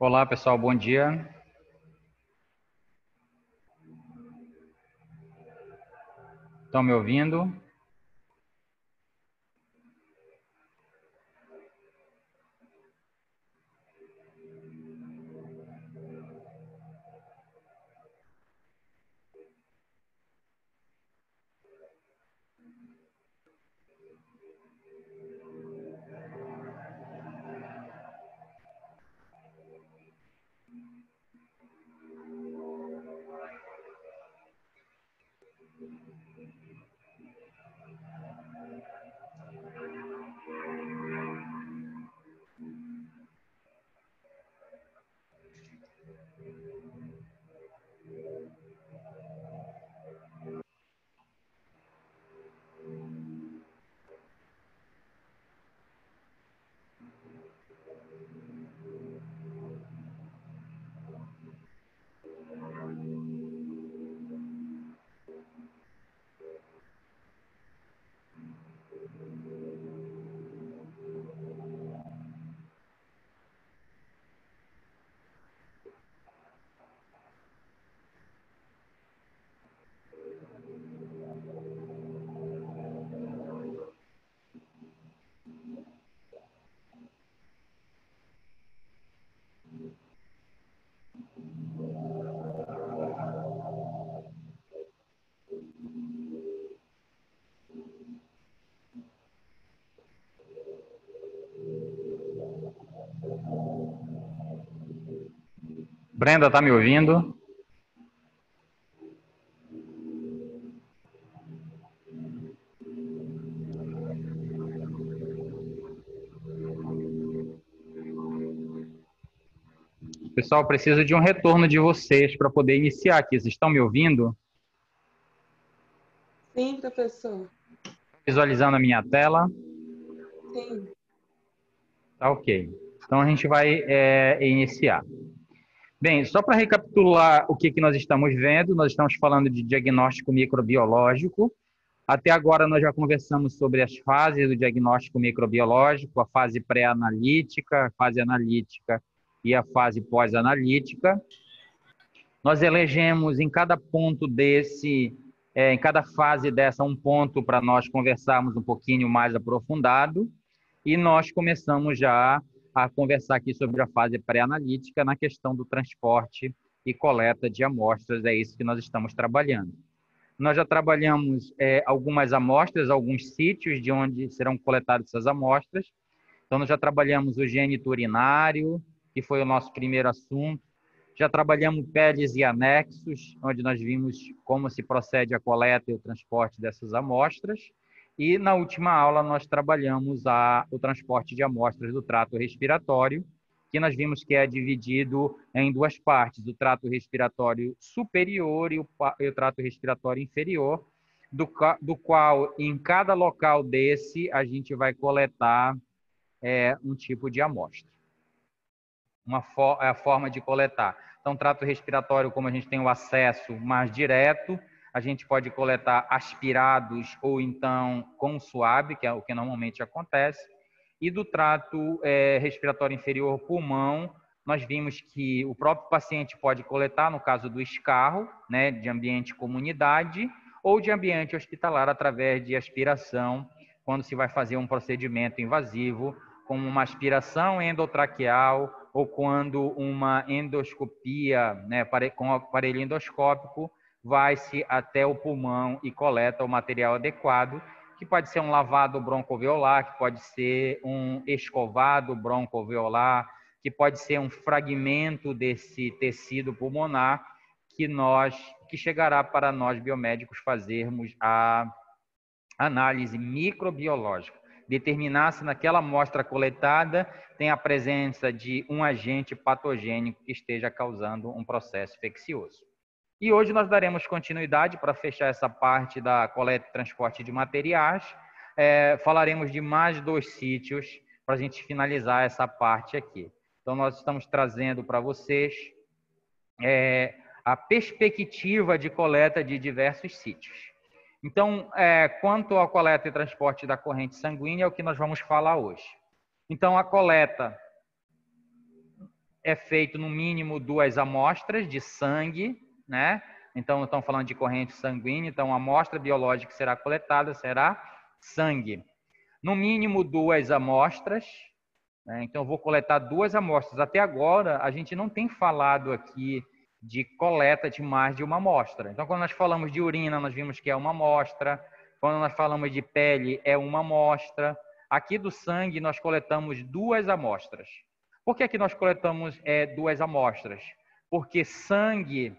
Olá, pessoal, bom dia. Estão me ouvindo? Brenda, está me ouvindo? Pessoal, preciso de um retorno de vocês para poder iniciar aqui. Vocês estão me ouvindo? Sim, professor. Visualizando a minha tela? Sim. Tá ok. Então, a gente vai iniciar. Bem, só para recapitular o que nós estamos vendo, nós estamos falando de diagnóstico microbiológico. Até agora, nós já conversamos sobre as fases do diagnóstico microbiológico, a fase pré-analítica, a fase analítica e a fase pós-analítica. Nós elegemos em cada ponto desse, em cada fase dessa, um ponto para nós conversarmos um pouquinho mais aprofundado. E nós começamos já a conversar aqui sobre a fase pré-analítica na questão do transporte e coleta de amostras. É isso que nós estamos trabalhando. Nós já trabalhamos algumas amostras, alguns sítios de onde serão coletadas essas amostras. Então, nós já trabalhamos o gênito urinário, que foi o nosso primeiro assunto. Já trabalhamos peles e anexos, onde nós vimos como se procede a coleta e o transporte dessas amostras. E, na última aula, nós trabalhamos o transporte de amostras do trato respiratório, que nós vimos que é dividido em duas partes, o trato respiratório superior e o trato respiratório inferior, do qual, em cada local desse, a gente vai coletar um tipo de amostra. A forma de coletar. Então, trato respiratório, como a gente tem o acesso mais direto, a gente pode coletar aspirados ou então com suave, que é o que normalmente acontece. E do trato respiratório inferior, pulmão, nós vimos que o próprio paciente pode coletar, no caso do escarro, né, de ambiente comunidade, ou de ambiente hospitalar através de aspiração, quando se vai fazer um procedimento invasivo, como uma aspiração endotraqueal ou quando uma endoscopia, né, com o aparelho endoscópico, vai-se até o pulmão e coleta o material adequado, que pode ser um lavado broncoalveolar, que pode ser um escovado broncoalveolar, que pode ser um fragmento desse tecido pulmonar que chegará para nós biomédicos fazermos a análise microbiológica, determinar se naquela amostra coletada tem a presença de um agente patogênico que esteja causando um processo infeccioso. E hoje nós daremos continuidade para fechar essa parte da coleta e transporte de materiais. Falaremos de mais 2 sítios para a gente finalizar essa parte aqui. Então, nós estamos trazendo para vocês a perspectiva de coleta de diversos sítios. Então, quanto à coleta e transporte da corrente sanguínea, é o que nós vamos falar hoje. Então, a coleta é feito no mínimo 2 amostras de sangue, né? Então, estamos falando de corrente sanguínea, então a amostra biológica que será coletada será sangue. No mínimo 2 amostras, né? Então eu vou coletar 2 amostras. Até agora, a gente não tem falado aqui de coleta de mais de uma amostra. Então, quando nós falamos de urina, nós vimos que é uma amostra. Quando nós falamos de pele, é uma amostra. Aqui do sangue, nós coletamos 2 amostras. Por que aqui nós coletamos 2 amostras? Porque sangue,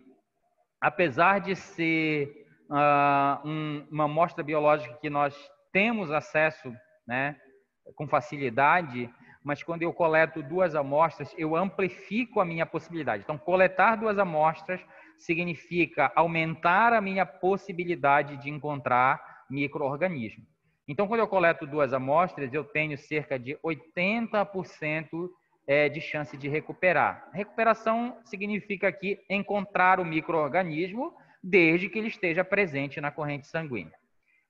apesar de ser uma amostra biológica que nós temos acesso, né, com facilidade, mas quando eu coleto 2 amostras, eu amplifico a minha possibilidade. Então, coletar 2 amostras significa aumentar a minha possibilidade de encontrar micro-organismos. Então, quando eu coleto 2 amostras, eu tenho cerca de 80% de chance de recuperar. Recuperação significa aqui encontrar o micro-organismo desde que ele esteja presente na corrente sanguínea.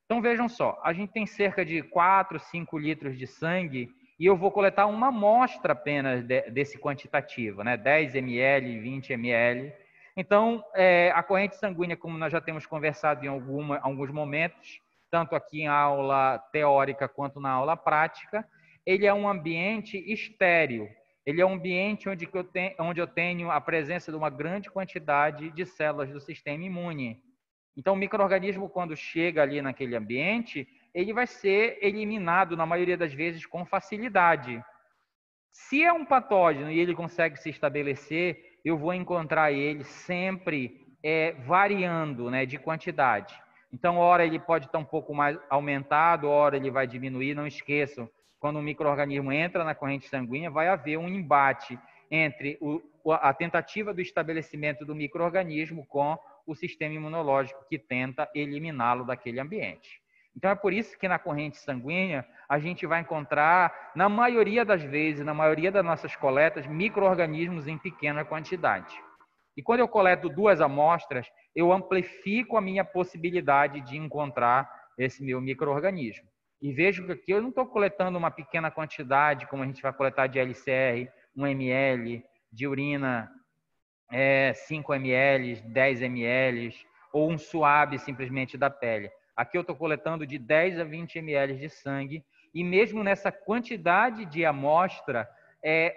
Então, vejam só, a gente tem cerca de 4, 5 litros de sangue e eu vou coletar uma amostra apenas desse quantitativo, né? 10 ml, 20 ml. Então, a corrente sanguínea, como nós já temos conversado em alguns momentos, tanto aqui em aula teórica quanto na aula prática, ele é um ambiente estéril. Ele é um ambiente onde eu tenho a presença de uma grande quantidade de células do sistema imune. Então, o micro-organismo, quando chega ali naquele ambiente, ele vai ser eliminado, na maioria das vezes, com facilidade. Se é um patógeno e ele consegue se estabelecer, eu vou encontrar ele sempre variando, né, de quantidade. Então, ora ele pode estar um pouco mais aumentado, ora ele vai diminuir. Não esqueçam, quando um micro-organismo entra na corrente sanguínea, vai haver um embate entre a tentativa do estabelecimento do micro-organismo com o sistema imunológico que tenta eliminá-lo daquele ambiente. Então, é por isso que na corrente sanguínea a gente vai encontrar, na maioria das vezes, na maioria das nossas coletas, micro-organismos em pequena quantidade. E quando eu coleto 2 amostras, eu amplifico a minha possibilidade de encontrar esse meu micro-organismo. E vejo que aqui eu não estou coletando uma pequena quantidade, como a gente vai coletar de LCR, 1 ml, de urina 5 ml, 10 ml, ou um suave simplesmente da pele. Aqui eu estou coletando de 10 a 20 ml de sangue, e mesmo nessa quantidade de amostra,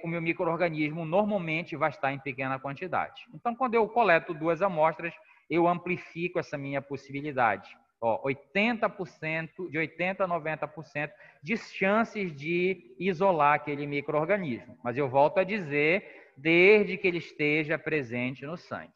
o meu micro-organismo normalmente vai estar em pequena quantidade. Então, quando eu coleto 2 amostras, eu amplifico essa minha possibilidade. 80%, de 80% a 90% de chances de isolar aquele micro-organismo. Mas eu volto a dizer, desde que ele esteja presente no sangue.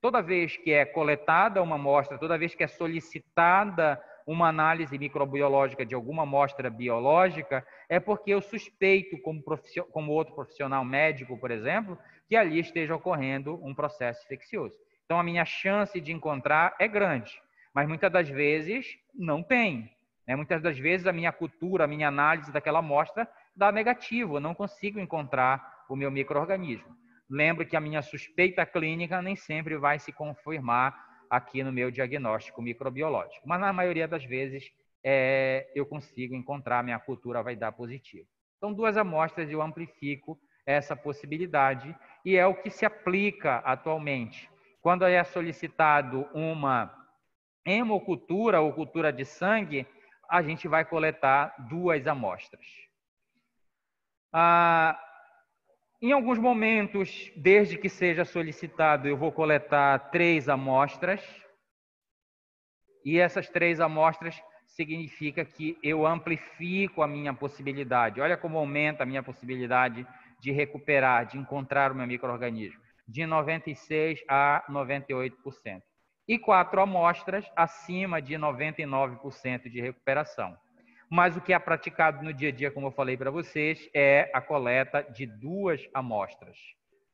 Toda vez que é coletada uma amostra, toda vez que é solicitada uma análise microbiológica de alguma amostra biológica, é porque eu suspeito, como outro profissional médico, por exemplo, que ali esteja ocorrendo um processo infeccioso. Então, a minha chance de encontrar é grande, mas muitas das vezes não tem. Muitas das vezes a minha cultura, a minha análise daquela amostra dá negativo, eu não consigo encontrar o meu micro-organismo. Lembro que a minha suspeita clínica nem sempre vai se confirmar aqui no meu diagnóstico microbiológico, mas na maioria das vezes eu consigo encontrar, minha cultura vai dar positivo. Então, 2 amostras eu amplifico essa possibilidade e é o que se aplica atualmente. Quando é solicitado uma hemocultura ou cultura de sangue, a gente vai coletar 2 amostras. Em alguns momentos, desde que seja solicitado, eu vou coletar 3 amostras. E essas 3 amostras significa que eu amplifico a minha possibilidade. Olha como aumenta a minha possibilidade de recuperar, de encontrar o meu micro-organismo, de 96% a 98%. E 4 amostras acima de 99% de recuperação. Mas o que é praticado no dia a dia, como eu falei para vocês, é a coleta de 2 amostras.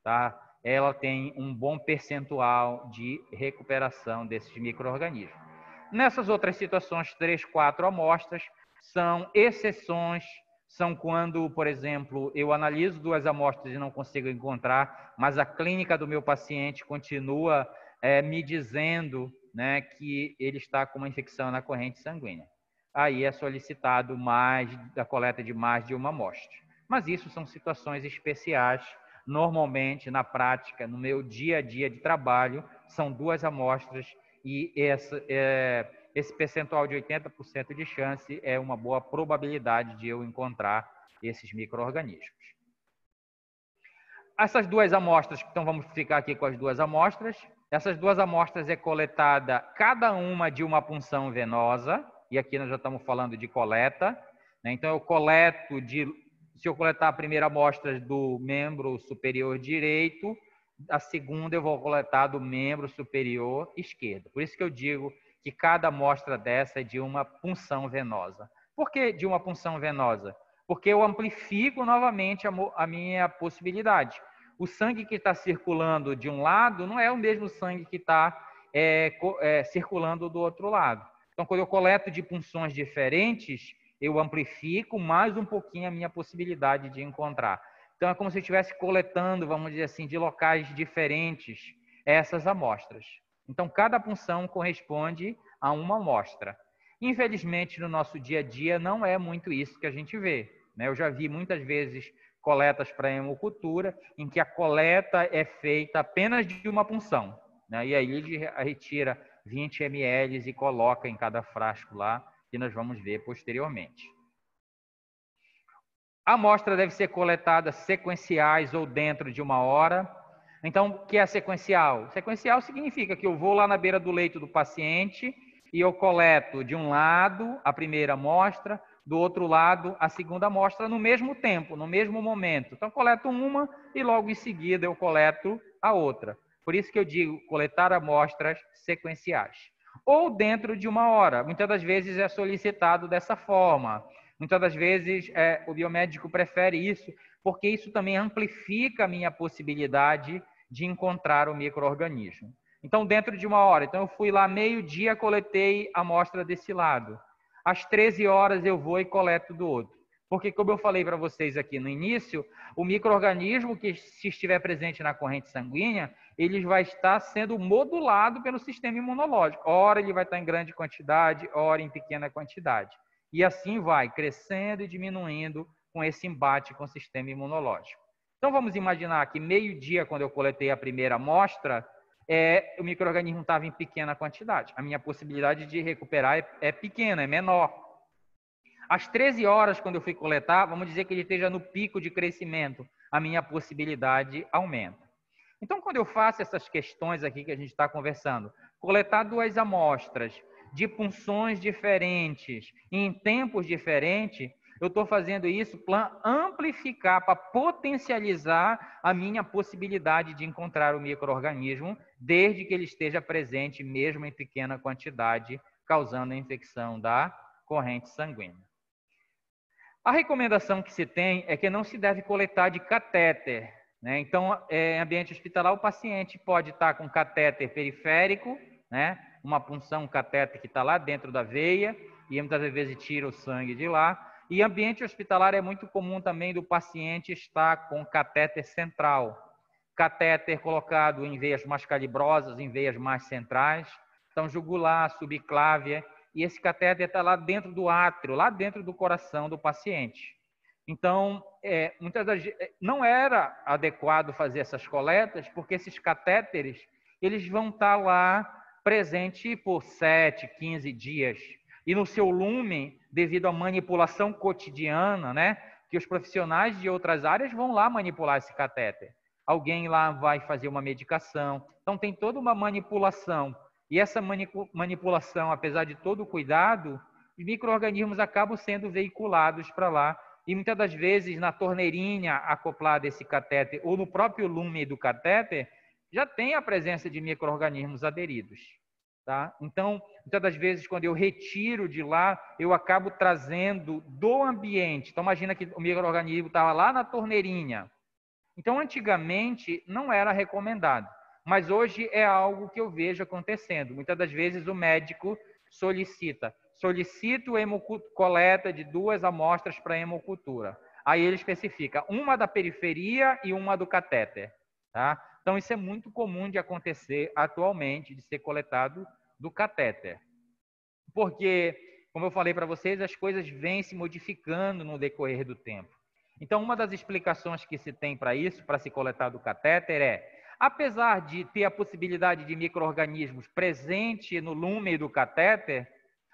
Tá? Ela tem um bom percentual de recuperação desses micro-organismos. Nessas outras situações, 3, 4 amostras são exceções, são quando, por exemplo, eu analiso 2 amostras e não consigo encontrar, mas a clínica do meu paciente continua me dizendo, né, que ele está com uma infecção na corrente sanguínea. Aí é solicitado a coleta de mais de uma amostra. Mas isso são situações especiais, normalmente, na prática, no meu dia a dia de trabalho, são 2 amostras e esse percentual de 80% de chance é uma boa probabilidade de eu encontrar esses micro-organismos. Essas 2 amostras, então vamos ficar aqui com as 2 amostras. Essas 2 amostras é coletada cada uma de uma punção venosa, e aqui nós já estamos falando de coleta, né? Então eu coleto se eu coletar a primeira amostra do membro superior direito, a segunda eu vou coletar do membro superior esquerdo. Por isso que eu digo que cada amostra dessa é de uma punção venosa. Por que de uma punção venosa? Porque eu amplifico novamente a minha possibilidade. O sangue que está circulando de um lado não é o mesmo sangue que está circulando do outro lado. Então, quando eu coleto de punções diferentes, eu amplifico mais um pouquinho a minha possibilidade de encontrar. Então, é como se eu estivesse coletando, vamos dizer assim, de locais diferentes essas amostras. Então, cada punção corresponde a uma amostra. Infelizmente, no nosso dia a dia, não é muito isso que a gente vê, né? Eu já vi muitas vezes coletas para hemocultura, em que a coleta é feita apenas de uma punção, né? E aí ele retira 20 ml e coloca em cada frasco lá, que nós vamos ver posteriormente. A amostra deve ser coletada sequenciais ou dentro de 1 hora. Então, o que é sequencial? Sequencial significa que eu vou lá na beira do leito do paciente e eu coleto de um lado a primeira amostra, do outro lado a segunda amostra no mesmo tempo, no mesmo momento. Então, coleto uma e logo em seguida eu coleto a outra. Por isso que eu digo coletar amostras sequenciais. Ou dentro de 1 hora. Muitas das vezes é solicitado dessa forma. Muitas das vezes o biomédico prefere isso, porque isso também amplifica a minha possibilidade de encontrar o micro-organismo. Então, dentro de 1 hora. Então, eu fui lá meio-dia, coletei a amostra desse lado. Às 13 horas eu vou e coleto do outro. Porque, como eu falei para vocês aqui no início, o micro-organismo que se estiver presente na corrente sanguínea, ele vai estar sendo modulado pelo sistema imunológico. Ora ele vai estar em grande quantidade, ora em pequena quantidade. E assim vai crescendo e diminuindo com esse embate com o sistema imunológico. Então, vamos imaginar que meio-dia, quando eu coletei a primeira amostra, o micro-organismo estava em pequena quantidade. A minha possibilidade de recuperar é pequena, é menor. Às 13 horas, quando eu fui coletar, vamos dizer que ele esteja no pico de crescimento, a minha possibilidade aumenta. Então, quando eu faço essas questões aqui que a gente está conversando, coletar 2 amostras de punções diferentes, em tempos diferentes, eu estou fazendo isso para amplificar, para potencializar a minha possibilidade de encontrar o micro-organismo, desde que ele esteja presente, mesmo em pequena quantidade, causando a infecção da corrente sanguínea. A recomendação que se tem é que não se deve coletar de catéter, né? Então, em ambiente hospitalar, o paciente pode estar com catéter periférico, né? Uma punção, um catéter que está lá dentro da veia, e muitas vezes tira o sangue de lá. E ambiente hospitalar é muito comum também do paciente estar com catéter central. Catéter colocado em veias mais calibrosas, em veias mais centrais. Então, jugular, subclávia, e esse catéter está lá dentro do átrio, lá dentro do coração do paciente. Então, não era adequado fazer essas coletas, porque esses catéteres, eles vão estar lá presentes por 7, 15 dias. E no seu lumen, devido à manipulação cotidiana, né, que os profissionais de outras áreas vão lá manipular esse catéter. Alguém lá vai fazer uma medicação. Então, tem toda uma manipulação. E essa manipulação, apesar de todo o cuidado, os micro-organismos acabam sendo veiculados para lá. E muitas das vezes, na torneirinha acoplada a esse catéter, ou no próprio lume do catéter, já tem a presença de micro-organismos aderidos. Tá? Então, muitas das vezes, quando eu retiro de lá, eu acabo trazendo do ambiente. Então, imagina que o micro-organismo estava lá na torneirinha. Então, antigamente, não era recomendado. Mas hoje é algo que eu vejo acontecendo. Muitas das vezes o médico solicita coleta de 2 amostras para hemocultura. Aí ele especifica uma da periferia e uma do catéter. Tá? Então, isso é muito comum de acontecer atualmente, de ser coletado do catéter. Porque, como eu falei para vocês, as coisas vêm se modificando no decorrer do tempo. Então, uma das explicações que se tem para isso, para se coletar do catéter, apesar de ter a possibilidade de micro-organismos presente no lume do catéter,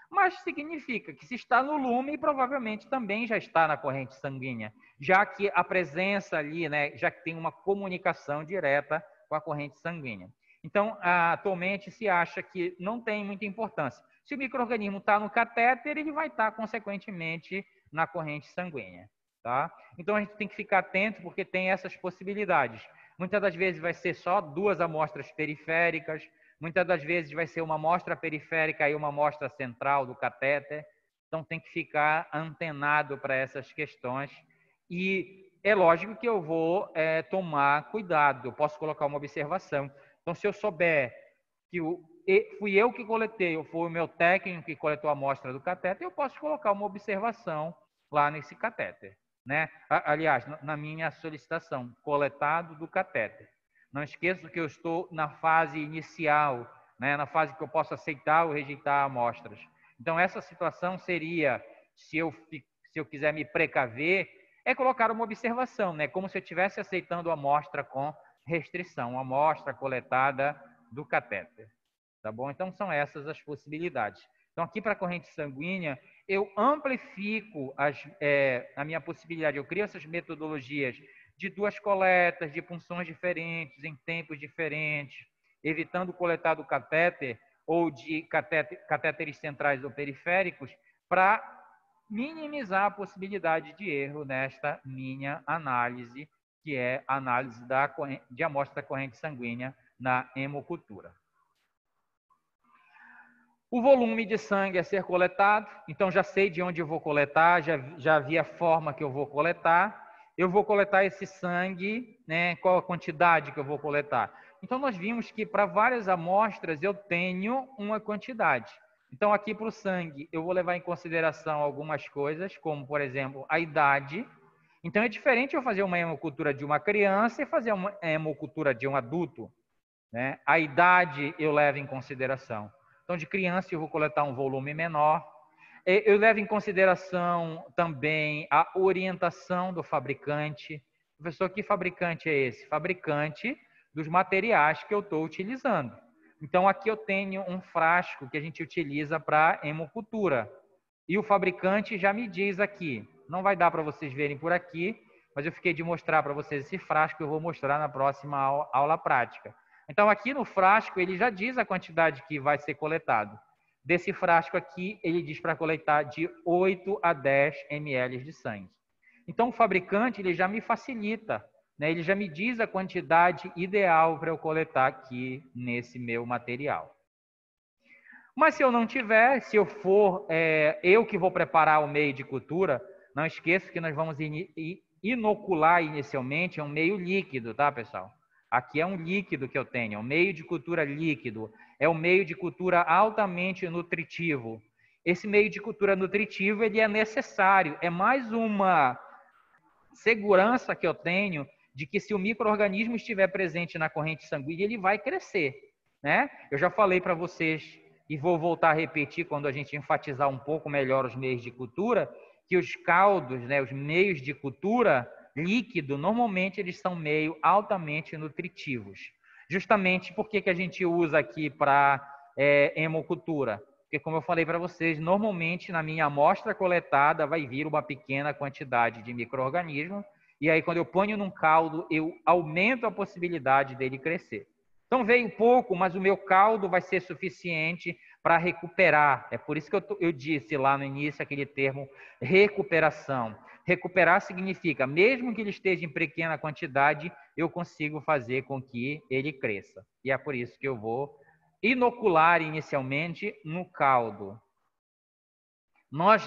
mas significa que se está no lume, provavelmente também já está na corrente sanguínea, já que a presença ali, né, já que tem uma comunicação direta com a corrente sanguínea. Então, atualmente se acha que não tem muita importância. Se o micro-organismo está no catéter, ele vai estar, consequentemente, na corrente sanguínea. Tá? Então, a gente tem que ficar atento, porque tem essas possibilidades. Muitas das vezes vai ser só 2 amostras periféricas, muitas das vezes vai ser uma amostra periférica e uma amostra central do catéter. Então, tem que ficar antenado para essas questões. E é lógico que eu vou tomar cuidado, eu posso colocar uma observação. Então, se eu souber que fui eu que coletei, ou foi o meu técnico que coletou a amostra do catéter, eu posso colocar uma observação lá nesse catéter. Né? Aliás, na minha solicitação, coletado do catéter. Não esqueça que eu estou na fase inicial, né? Na fase que eu posso aceitar ou rejeitar amostras. Então, essa situação seria, se eu quiser me precaver, é colocar uma observação, né? Como se eu estivesse aceitando a amostra com restrição, a amostra coletada do catéter. Tá bom? Então, são essas as possibilidades. Então, aqui para a corrente sanguínea, eu amplifico a minha possibilidade, eu crio essas metodologias de 2 coletas, de punções diferentes, em tempos diferentes, evitando coletar do catéter ou de catéteres centrais ou periféricos, para minimizar a possibilidade de erro nesta minha análise, que é a análise de amostra da corrente sanguínea na hemocultura. O volume de sangue a ser coletado, então já sei de onde eu vou coletar, já vi a forma que eu vou coletar. Eu vou coletar esse sangue, né? Qual a quantidade que eu vou coletar? Então, nós vimos que para várias amostras eu tenho uma quantidade. Então, aqui para o sangue, eu vou levar em consideração algumas coisas, como, por exemplo, a idade. Então, é diferente eu fazer uma hemocultura de uma criança e fazer uma hemocultura de um adulto, né? A idade eu levo em consideração. Então, de criança, eu vou coletar um volume menor. Eu levo em consideração também a orientação do fabricante. Professor, que fabricante é esse? Fabricante dos materiais que eu estou utilizando. Então, aqui eu tenho um frasco que a gente utiliza para hemocultura. E o fabricante já me diz aqui, não vai dar para vocês verem por aqui, mas eu fiquei de mostrar para vocês esse frasco que eu vou mostrar na próxima aula prática. Então, aqui no frasco, ele já diz a quantidade que vai ser coletado. Desse frasco aqui, ele diz para coletar de 8 a 10 ml de sangue. Então, o fabricante ele já me facilita, né? Ele já me diz a quantidade ideal para eu coletar aqui nesse meu material. Mas se eu não tiver, se eu for eu que vou preparar o meio de cultura, não esqueça que nós vamos inocular inicialmente um meio líquido, tá, pessoal? Aqui é um líquido que eu tenho, um meio de cultura líquido, é um meio de cultura altamente nutritivo. Esse meio de cultura nutritivo ele é necessário, é mais uma segurança que eu tenho de que se o micro-organismo estiver presente na corrente sanguínea, ele vai crescer, né? Eu já falei para vocês e vou voltar a repetir quando a gente enfatizar um pouco melhor os meios de cultura, que os caldos, né, os meios de cultura líquido, normalmente eles são meio altamente nutritivos. Justamente porque que a gente usa aqui para hemocultura? Porque, como eu falei para vocês, normalmente na minha amostra coletada vai vir uma pequena quantidade de micro-organismos, e aí quando eu ponho num caldo, eu aumento a possibilidade dele crescer. Então veio pouco, mas o meu caldo vai ser suficiente para recuperar. É por isso que eu disse lá no início aquele termo recuperação. Recuperar significa, mesmo que ele esteja em pequena quantidade, eu consigo fazer com que ele cresça. E é por isso que eu vou inocular inicialmente no caldo.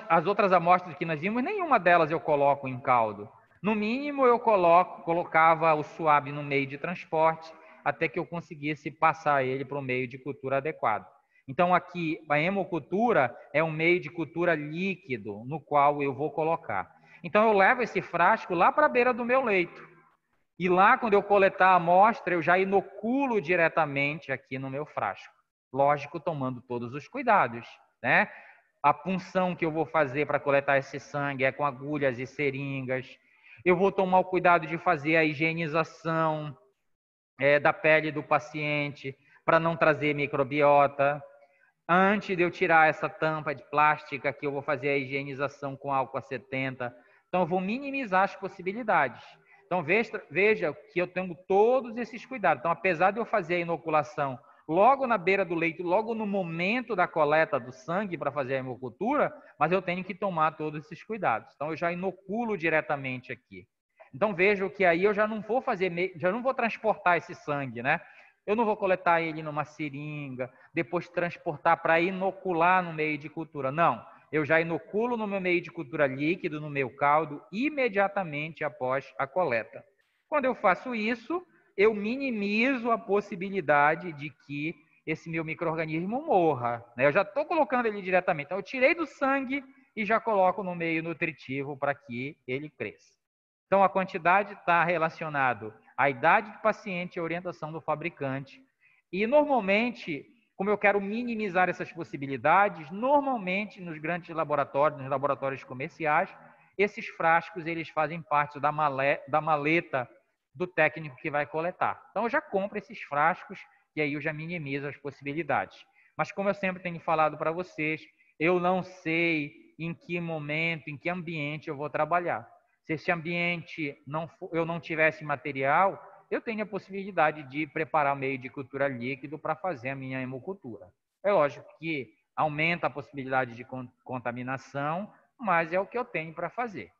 As outras amostras que nós vimos, nenhuma delas eu coloco em caldo. No mínimo, eu colocava o suave no meio de transporte, até que eu conseguisse passar ele para o meio de cultura adequado. Então, aqui, a hemocultura é um meio de cultura líquido, no qual eu vou colocar. Então, eu levo esse frasco lá para a beira do meu leito. E lá, quando eu coletar a amostra, eu já inoculo diretamente aqui no meu frasco. Lógico, tomando todos os cuidados, né? A punção que eu vou fazer para coletar esse sangue é com agulhas e seringas. Eu vou tomar o cuidado de fazer a higienização da pele do paciente para não trazer microbiota. Antes de eu tirar essa tampa de plástica, que eu vou fazer a higienização com álcool a 70. Então, eu vou minimizar as possibilidades. Então, veja que eu tenho todos esses cuidados. Então, apesar de eu fazer a inoculação logo na beira do leito, logo no momento da coleta do sangue para fazer a hemocultura, mas eu tenho que tomar todos esses cuidados. Então, eu já inoculo diretamente aqui. Então, vejam que aí eu já não vou transportar esse sangue, né? Eu não vou coletar ele numa seringa, depois transportar para inocular no meio de cultura. Não, eu já inoculo no meu meio de cultura líquido, no meu caldo, imediatamente após a coleta. Quando eu faço isso, eu minimizo a possibilidade de que esse meu micro-organismo morra, né? Eu já estou colocando ele diretamente. Então, eu tirei do sangue e já coloco no meio nutritivo para que ele cresça. Então, a quantidade está relacionado à idade do paciente e à orientação do fabricante. E, normalmente, como eu quero minimizar essas possibilidades, normalmente, nos grandes laboratórios, nos laboratórios comerciais, esses frascos eles fazem parte da maleta do técnico que vai coletar. Então, eu já compro esses frascos e aí eu já minimizo as possibilidades. Mas, como eu sempre tenho falado para vocês, eu não sei em que momento, em que ambiente eu vou trabalhar. Se esse ambiente eu não tivesse material, eu tenho a possibilidade de preparar meio de cultura líquido para fazer a minha hemocultura. É lógico que aumenta a possibilidade de contaminação, mas é o que eu tenho para fazer.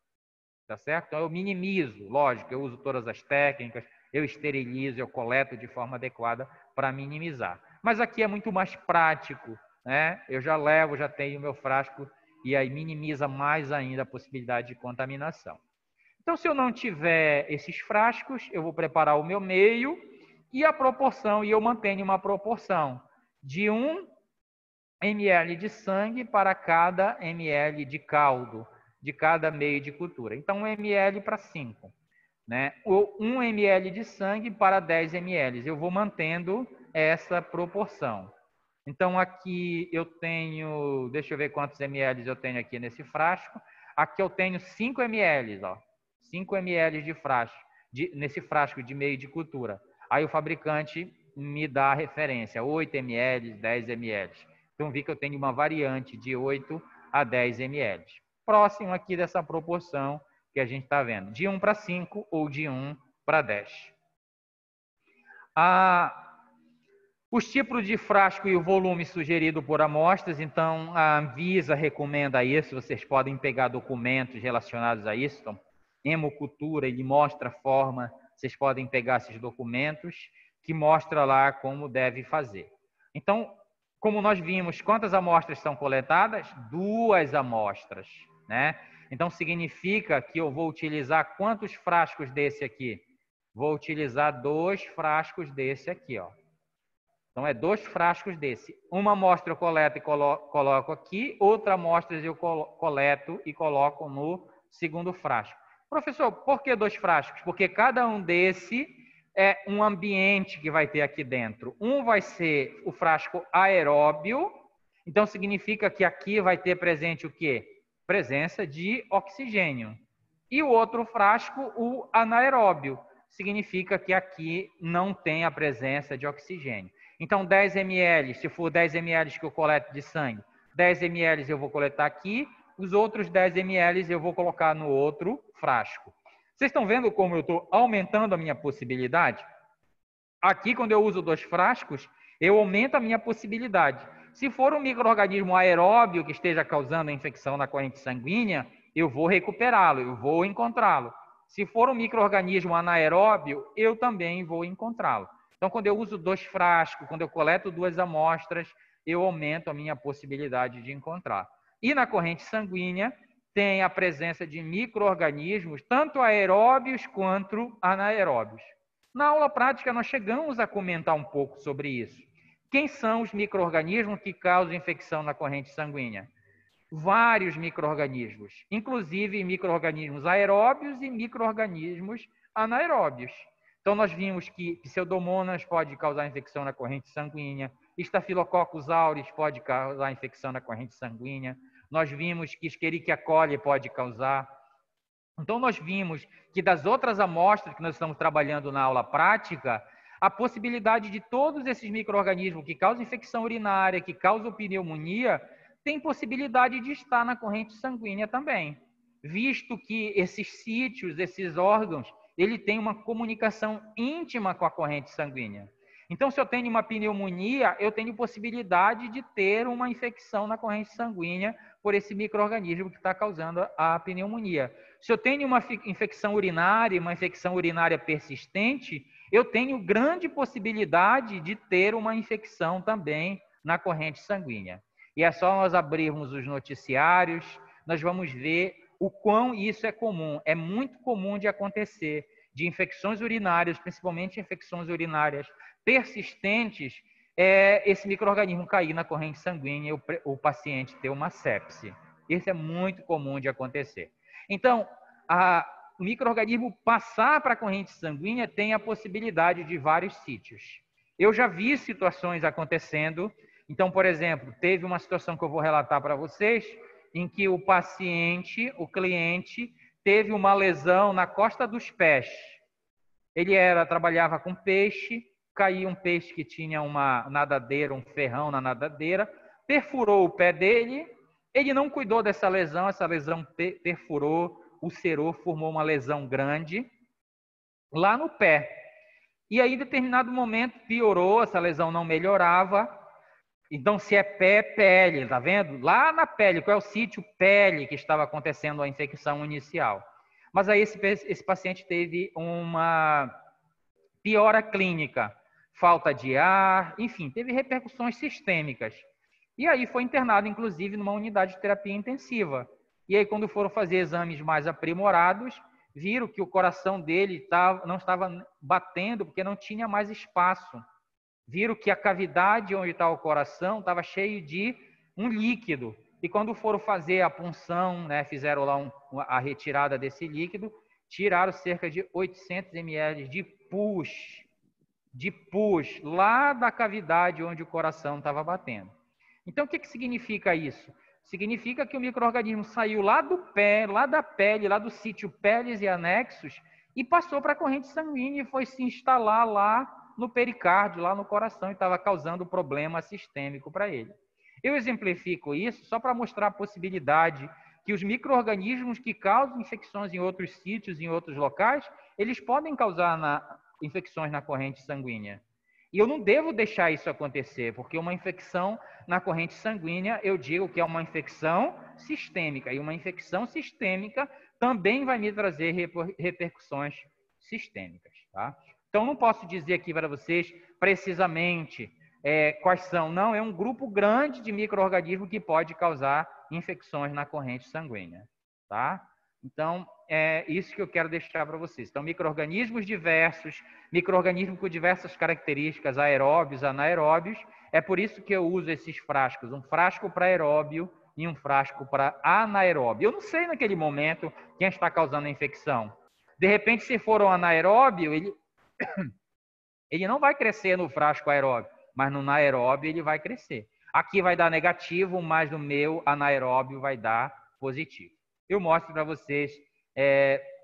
Tá certo? Então, eu minimizo, lógico, eu uso todas as técnicas, eu esterilizo, eu coleto de forma adequada para minimizar. Mas aqui é muito mais prático, né? Eu já levo, já tenho o meu frasco e aí minimiza mais ainda a possibilidade de contaminação. Então, se eu não tiver esses frascos, eu vou preparar o meu meio e a proporção, e eu mantenho uma proporção de 1 ml de sangue para cada ml de caldo, de cada meio de cultura. Então, 1 ml para 5. Né? Ou 1 ml de sangue para 10 ml. Eu vou mantendo essa proporção. Então, aqui eu tenho, deixa eu ver quantos ml eu tenho aqui nesse frasco. Aqui eu tenho 5 ml, ó. 5 ml de frasco, nesse frasco de meio de cultura. Aí o fabricante me dá a referência, 8 ml, 10 ml. Então, vi que eu tenho uma variante de 8 a 10 ml. Próximo aqui dessa proporção que a gente está vendo, de 1 para 5 ou de 1 para 10. Os tipos de frasco e o volume sugerido por amostras, então a Anvisa recomenda isso, vocês podem pegar documentos relacionados a isso, então, hemocultura, ele mostra a forma, vocês podem pegar esses documentos, que mostra lá como deve fazer. Então, como nós vimos, quantas amostras são coletadas? 2 amostras, né? Então, significa que eu vou utilizar quantos frascos desse aqui? Vou utilizar 2 frascos desse aqui, ó. Então, é 2 frascos desse. Uma amostra eu coleto e coloco aqui, outra amostra eu coleto e coloco no segundo frasco. Professor, por que 2 frascos? Porque cada um desse é um ambiente que vai ter aqui dentro. Um vai ser o frasco aeróbio, então significa que aqui vai ter presente o quê? Presença de oxigênio. E o outro frasco, o anaeróbio, significa que aqui não tem a presença de oxigênio. Então, 10 ml, se for 10 ml que eu coleto de sangue, 10 ml eu vou coletar aqui, os outros 10 ml eu vou colocar no outro frasco. Vocês estão vendo como eu estou aumentando a minha possibilidade? Aqui, quando eu uso 2 frascos, eu aumento a minha possibilidade. Se for um micro-organismo aeróbio que esteja causando a infecção na corrente sanguínea, eu vou recuperá-lo, eu vou encontrá-lo. Se for um micro-organismo anaeróbio, eu também vou encontrá-lo. Então, quando eu uso 2 frascos, quando eu coleto 2 amostras, eu aumento a minha possibilidade de encontrar. E na corrente sanguínea, tem a presença de micro-organismos, tanto aeróbios quanto anaeróbios. Na aula prática, nós chegamos a comentar um pouco sobre isso. Quem são os micro-organismos que causam infecção na corrente sanguínea? Vários micro-organismos, inclusive micro-organismos aeróbios e micro-organismos anaeróbios. Então, nós vimos que Pseudomonas pode causar infecção na corrente sanguínea, Staphylococcus aureus pode causar infecção na corrente sanguínea, nós vimos que Escherichia coli pode causar, Então, nós vimos que das outras amostras que nós estamos trabalhando na aula prática, a possibilidade de todos esses micro-organismos que causam infecção urinária, que causam pneumonia, tem possibilidade de estar na corrente sanguínea também, visto que esses sítios, esses órgãos, ele tem uma comunicação íntima com a corrente sanguínea. Então, se eu tenho uma pneumonia, eu tenho possibilidade de ter uma infecção na corrente sanguínea por esse micro-organismo que está causando a pneumonia. Se eu tenho uma infecção urinária, uma infecção urinária persistente, eu tenho grande possibilidade de ter uma infecção também na corrente sanguínea. E é só nós abrirmos os noticiários, nós vamos ver o quão isso é comum. É muito comum de acontecer, de infecções urinárias, principalmente infecções urinárias persistentes, esse micro-organismo cair na corrente sanguínea e o paciente ter uma sepse. Isso é muito comum de acontecer. Então, o micro-organismo passar para a corrente sanguínea tem a possibilidade de vários sítios. Eu já vi situações acontecendo. Então, por exemplo, teve uma situação que eu vou relatar para vocês, em que o paciente, o cliente, teve uma lesão na costa dos pés. Ele trabalhava com peixe, caiu um peixe que tinha uma nadadeira, um ferrão na nadadeira, perfurou o pé dele, ele não cuidou dessa lesão, essa lesão perfurou, ulcerou, formou uma lesão grande lá no pé. E aí, em determinado momento, piorou, essa lesão não melhorava. Então, se é pé, pele, tá vendo? Lá na pele, qual é o sítio pele que estava acontecendo a infecção inicial? Mas aí esse paciente teve uma piora clínica, falta de ar, enfim, teve repercussões sistêmicas. E aí foi internado, inclusive, numa unidade de terapia intensiva. E aí, quando foram fazer exames mais aprimorados, viram que o coração dele não estava batendo porque não tinha mais espaço. Viram que a cavidade onde está o coração estava cheio de um líquido. E quando foram fazer a punção, né, fizeram lá a retirada desse líquido, tiraram cerca de 800 ml de pus lá da cavidade onde o coração estava batendo. Então, o que significa isso? Significa que o micro-organismo saiu lá do pé, lá da pele, lá do sítio peles e anexos, e passou para a corrente sanguínea e foi se instalar lá no pericárdio, lá no coração, e estava causando problema sistêmico para ele. Eu exemplifico isso só para mostrar a possibilidade que os micro-organismos que causam infecções em outros sítios, em outros locais, eles podem causar infecções na corrente sanguínea. E eu não devo deixar isso acontecer, porque uma infecção na corrente sanguínea, eu digo que é uma infecção sistêmica. E uma infecção sistêmica também vai me trazer repercussões sistêmicas. Tá? Então, não posso dizer aqui para vocês precisamente quais são. Não, é um grupo grande de micro-organismos que pode causar infecções na corrente sanguínea. Tá? Então, é isso que eu quero deixar para vocês. Então, micro-organismos diversos, micro-organismos com diversas características, aeróbios, anaeróbios. É por isso que eu uso esses frascos, um frasco para aeróbio e um frasco para anaeróbio. Eu não sei naquele momento quem está causando a infecção. De repente, se for um anaeróbio, ele não vai crescer no frasco aeróbio, mas no anaeróbio ele vai crescer. Aqui vai dar negativo, mas no meu anaeróbio vai dar positivo. Eu mostro para vocês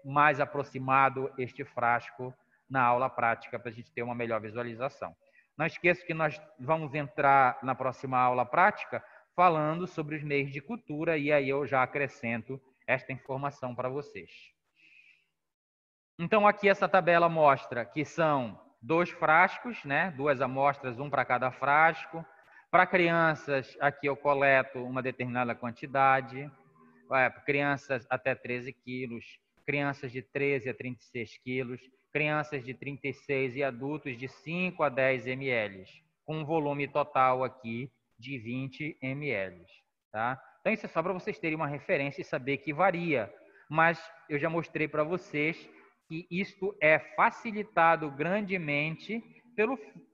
mais aproximado este frasco na aula prática para a gente ter uma melhor visualização. Não esqueça que nós vamos entrar na próxima aula prática falando sobre os meios de cultura e aí eu já acrescento esta informação para vocês. Então, aqui essa tabela mostra que são 2 frascos, né? 2 amostras, um para cada frasco. Para crianças, aqui eu coleto uma determinada quantidade. Crianças até 13 quilos, crianças de 13 a 36 quilos, crianças de 36 e adultos de 5 a 10 ml, com um volume total aqui de 20 ml. Tá? Então, isso é só para vocês terem uma referência e saber que varia. Mas eu já mostrei para vocês que isto é facilitado grandemente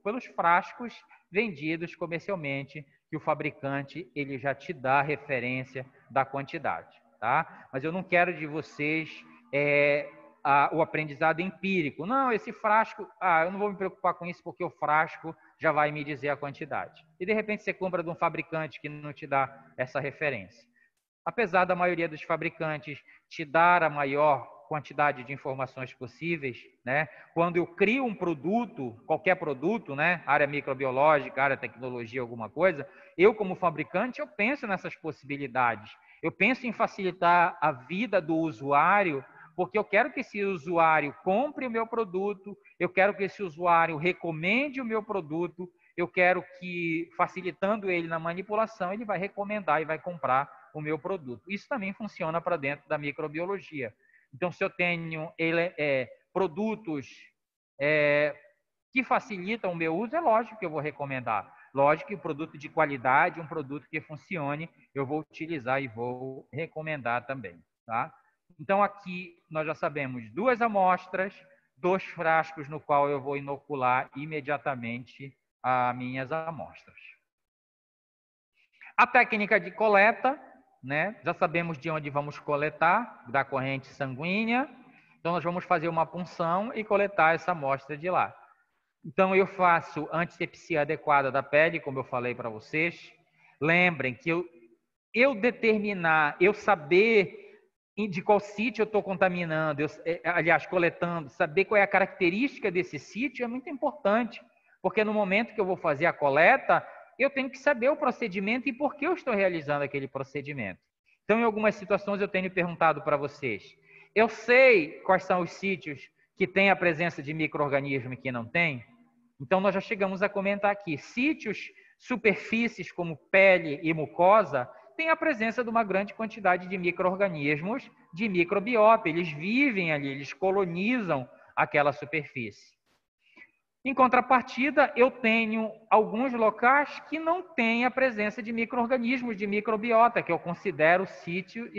pelos frascos vendidos comercialmente, que o fabricante ele já te dá a referência da quantidade, tá? Mas eu não quero de vocês o aprendizado empírico. Não, esse frasco, eu não vou me preocupar com isso porque o frasco já vai me dizer a quantidade. E de repente você compra de um fabricante que não te dá essa referência. apesar da maioria dos fabricantes te dar a maior quantidade de informações possíveis, né? Quando eu crio um produto, qualquer produto, né? Área microbiológica, área tecnologia, alguma coisa, eu como fabricante, eu penso nessas possibilidades. Eu penso em facilitar a vida do usuário, porque eu quero que esse usuário compre o meu produto, eu quero que esse usuário recomende o meu produto, eu quero que, facilitando ele na manipulação, ele vai recomendar e vai comprar o meu produto. Isso também funciona para dentro da microbiologia. Então, se eu tenho produtos que facilitam o meu uso, é lógico que eu vou recomendar. Lógico que um produto de qualidade, um produto que funcione, eu vou utilizar e vou recomendar também. Tá? Então, aqui nós já sabemos 2 amostras, 2 frascos no qual eu vou inocular imediatamente as minhas amostras. A técnica de coleta, né? Já sabemos de onde vamos coletar, da corrente sanguínea. Então, nós vamos fazer uma punção e coletar essa amostra de lá. Então, eu faço antisepsia adequada da pele, como eu falei para vocês. Lembrem que eu determinar, eu saber de qual sítio eu estou contaminando, aliás, coletando, saber qual é a característica desse sítio é muito importante, porque no momento que eu vou fazer a coleta, eu tenho que saber o procedimento e por que eu estou realizando aquele procedimento. Então, em algumas situações, eu tenho perguntado para vocês, eu sei quais são os sítios que têm a presença de micro-organismo e que não tem? Então, nós já chegamos a comentar aqui, sítios, superfícies como pele e mucosa, tem a presença de uma grande quantidade de micro-organismos de microbiota. Eles vivem ali, eles colonizam aquela superfície. Em contrapartida, eu tenho alguns locais que não têm a presença de micro-organismos de microbiota, que eu considero sítios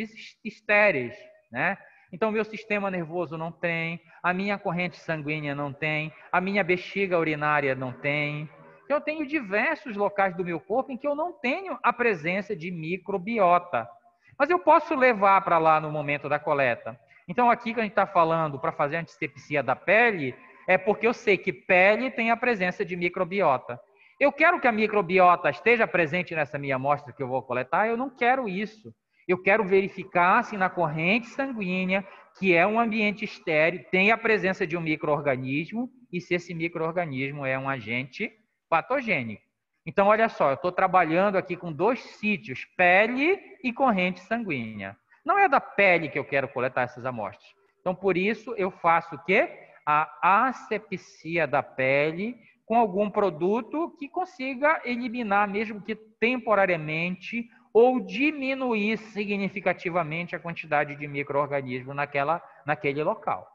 estéreis, né? Então, meu sistema nervoso não tem, a minha corrente sanguínea não tem, a minha bexiga urinária não tem. Então, eu tenho diversos locais do meu corpo em que eu não tenho a presença de microbiota. Mas eu posso levar para lá no momento da coleta. Então, aqui que a gente está falando para fazer antisepsia da pele, é porque eu sei que pele tem a presença de microbiota. Eu quero que a microbiota esteja presente nessa minha amostra que eu vou coletar? Eu não quero isso. Eu quero verificar se na corrente sanguínea, que é um ambiente estéril, tem a presença de um micro-organismo e se esse micro-organismo é um agente patogênico. Então, olha só, eu estou trabalhando aqui com 2 sítios, pele e corrente sanguínea. Não é da pele que eu quero coletar essas amostras. Então, por isso, eu faço o quê? A asepsia da pele com algum produto que consiga eliminar, mesmo que temporariamente, ou diminuir significativamente a quantidade de micro-organismos naquele local.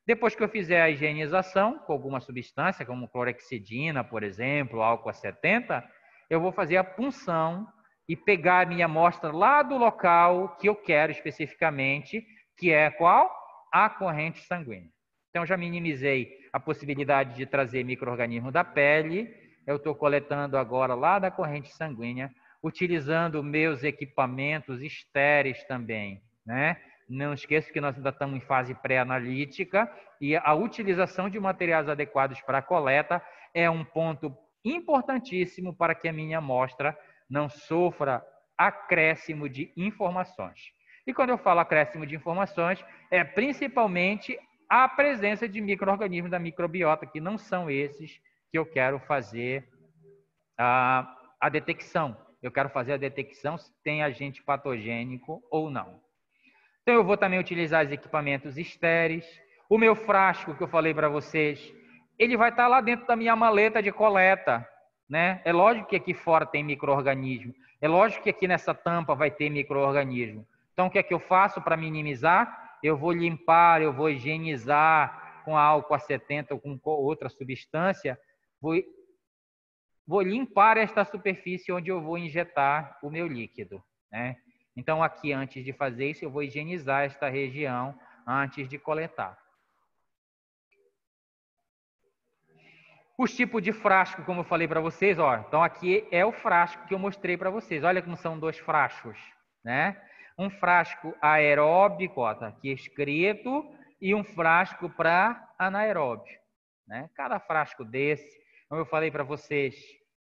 Depois que eu fizer a higienização com alguma substância, como clorexidina, por exemplo, álcool 70, eu vou fazer a punção e pegar a minha amostra lá do local que eu quero especificamente, que é qual? A corrente sanguínea. Então, já minimizei a possibilidade de trazer micro-organismo da pele. Eu estou coletando agora lá da corrente sanguínea, utilizando meus equipamentos estéreis também, né? Não esqueça que nós ainda estamos em fase pré-analítica e a utilização de materiais adequados para a coleta é um ponto importantíssimo para que a minha amostra não sofra acréscimo de informações. E quando eu falo acréscimo de informações, é principalmente a presença de micro-organismos da microbiota, que não são esses que eu quero fazer a detecção. Eu quero fazer a detecção se tem agente patogênico ou não. Então, eu vou também utilizar os equipamentos estéreis. O meu frasco, que eu falei para vocês, ele vai estar lá dentro da minha maleta de coleta, né? É lógico que aqui fora tem micro-organismo. É lógico que aqui nessa tampa vai ter micro-organismo. Então, o que é que eu faço para minimizar? Eu vou limpar, eu vou higienizar com álcool 70 ou com outra substância. Vou limpar esta superfície onde eu vou injetar o meu líquido, né? Então, aqui, antes de fazer isso, eu vou higienizar esta região antes de coletar. Os tipos de frasco, como eu falei para vocês, ó. Então, aqui é o frasco que eu mostrei para vocês. Olha como são 2 frascos, né? Um frasco aeróbico, ó, tá aqui escrito, e um frasco para anaeróbio, né? Cada frasco desse, como eu falei para vocês,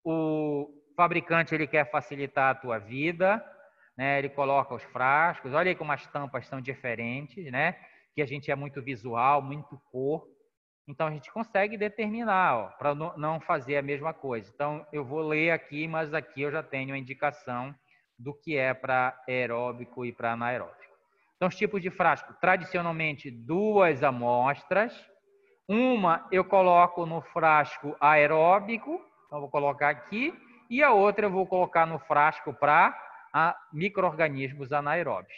o fabricante ele quer facilitar a tua vida. né? Ele coloca os frascos. Olha aí como as tampas são diferentes, né? Que a gente é muito visual, muito cor. Então, a gente consegue determinar, para não fazer a mesma coisa. Então, eu vou ler aqui, mas aqui eu já tenho a indicação do que é para aeróbico e para anaeróbico. Então, os tipos de frasco, tradicionalmente, 2 amostras. Uma eu coloco no frasco aeróbico, então vou colocar aqui, e a outra eu vou colocar no frasco para micro-organismos anaeróbios.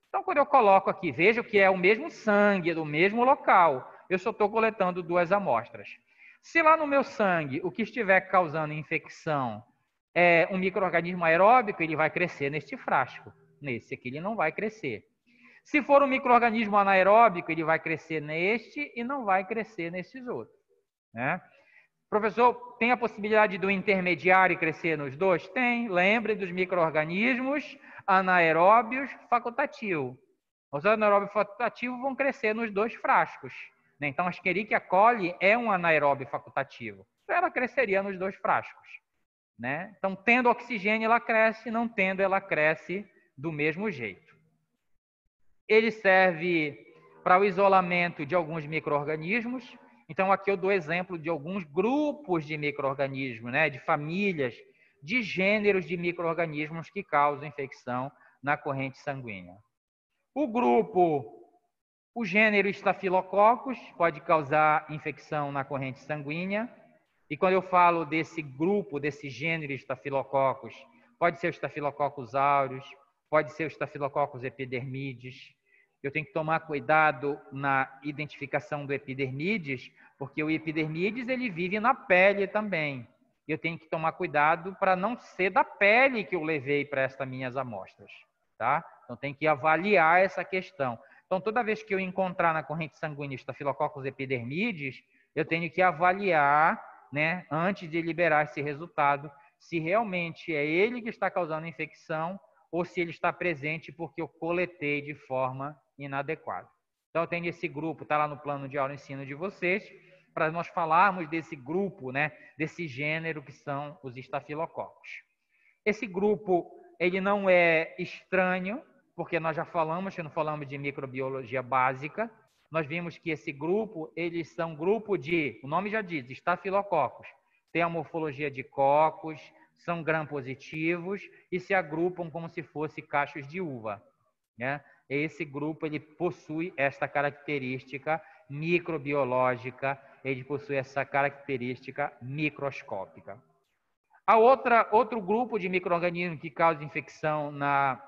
Então, quando eu coloco aqui, vejo que é o mesmo sangue, do mesmo local, eu só estou coletando 2 amostras. Se lá no meu sangue o que estiver causando infecção é um micro-organismo aeróbico, ele vai crescer neste frasco. Nesse aqui ele não vai crescer. Se for um micro-organismo anaeróbico, ele vai crescer neste e não vai crescer nesses outros, né? Professor, tem a possibilidade do intermediário crescer nos dois? Tem. Lembre dos micro-organismos anaeróbios facultativos. Os anaeróbios facultativos vão crescer nos 2 frascos, né? Então, a Escherichia coli é um anaeróbio facultativo. Então, ela cresceria nos 2 frascos, né? Então, tendo oxigênio, ela cresce. Não tendo, ela cresce do mesmo jeito. Ele serve para o isolamento de alguns micro-organismos. Então, aqui eu dou exemplo de alguns grupos de micro-organismos, né? De famílias, de gêneros de micro-organismos que causam infecção na corrente sanguínea. O gênero Staphylococcus pode causar infecção na corrente sanguínea. E quando eu falo desse grupo, desse gênero Staphylococcus, pode ser o Staphylococcus aureus, pode ser o Staphylococcus epidermidis. Eu tenho que tomar cuidado na identificação do epidermidis, porque o epidermidis ele vive na pele também. Eu tenho que tomar cuidado para não ser da pele que eu levei para estas minhas amostras, tá? Então tem que avaliar essa questão. Então toda vez que eu encontrar na corrente sanguínea Staphylococcus epidermidis, eu tenho que avaliar, né, antes de liberar esse resultado, se realmente é ele que está causando a infecção ou se ele está presente porque eu coletei de forma inadequada. Então, eu tenho esse grupo, está lá no plano de aula ensino de vocês, para nós falarmos desse grupo, né, desse gênero que são os estafilococos. Esse grupo, ele não é estranho, porque nós já falamos, que não falamos de microbiologia básica, nós vimos que esse grupo, eles são grupo de, o nome já diz, estafilococos. Tem a morfologia de cocos, são gram-positivos e se agrupam como se fossem cachos de uva, né? Esse grupo ele possui esta característica microbiológica, ele possui essa característica microscópica. Outro grupo de micro-organismos que causa infecção na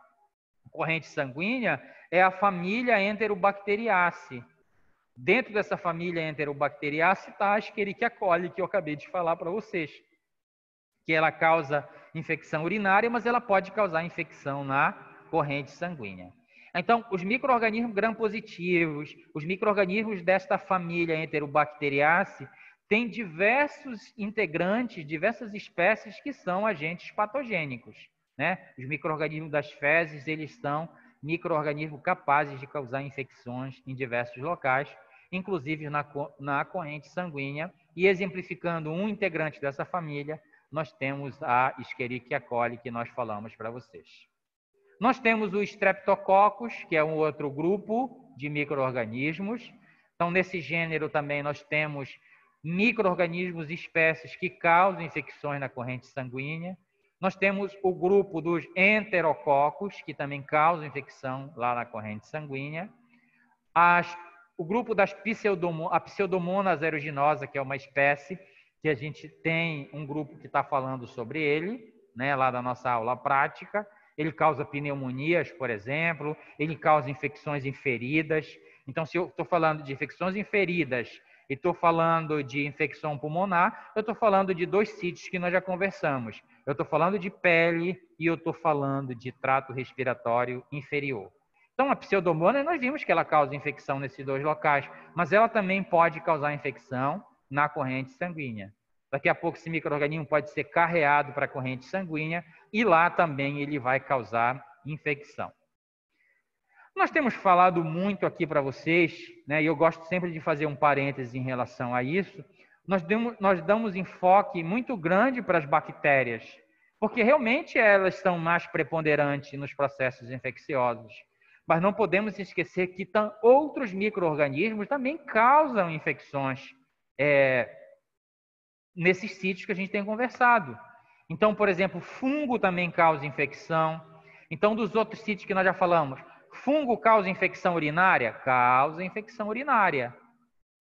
corrente sanguínea é a família Enterobacteriaceae. Dentro dessa família Enterobacteriaceae está a Escherichia coli, que eu acabei de falar para vocês, que ela causa infecção urinária, mas ela pode causar infecção na corrente sanguínea. Então, os micro-organismos gram-positivos, os micro-organismos desta família Enterobacteriaceae, têm diversos integrantes, diversas espécies que são agentes patogênicos, né? Os micro-organismos das fezes, eles são micro-organismos capazes de causar infecções em diversos locais, inclusive na corrente sanguínea. E exemplificando um integrante dessa família, nós temos a Escherichia coli, que nós falamos para vocês. Nós temos o Streptococcus, que é um outro grupo de micro-organismos. Então, nesse gênero também nós temos micro-organismos e espécies que causam infecções na corrente sanguínea. Nós temos o grupo dos Enterococos, que também causam infecção lá na corrente sanguínea. O grupo das Pseudomonas aeruginosa, que é uma espécie que a gente tem um grupo que está falando sobre ele, né, lá da nossa aula prática. Ele causa pneumonias, por exemplo, ele causa infecções em feridas. Então, se eu estou falando de infecções em feridas e estou falando de infecção pulmonar, eu estou falando de 2 sítios que nós já conversamos. Eu estou falando de pele e eu estou falando de trato respiratório inferior. Então, a Pseudomonas, nós vimos que ela causa infecção nesses 2 locais, mas ela também pode causar infecção na corrente sanguínea. Daqui a pouco esse micro-organismo pode ser carreado para a corrente sanguínea e lá também ele vai causar infecção. Nós temos falado muito aqui para vocês, né, e eu gosto sempre de fazer um parêntese em relação a isso, nós damos enfoque muito grande para as bactérias, porque realmente elas são mais preponderantes nos processos infecciosos. Mas não podemos esquecer que outros micro-organismos também causam infecções nesses sítios que a gente tem conversado. Então, por exemplo, fungo também causa infecção. Então, dos outros sítios que nós já falamos, fungo causa infecção urinária? Causa infecção urinária.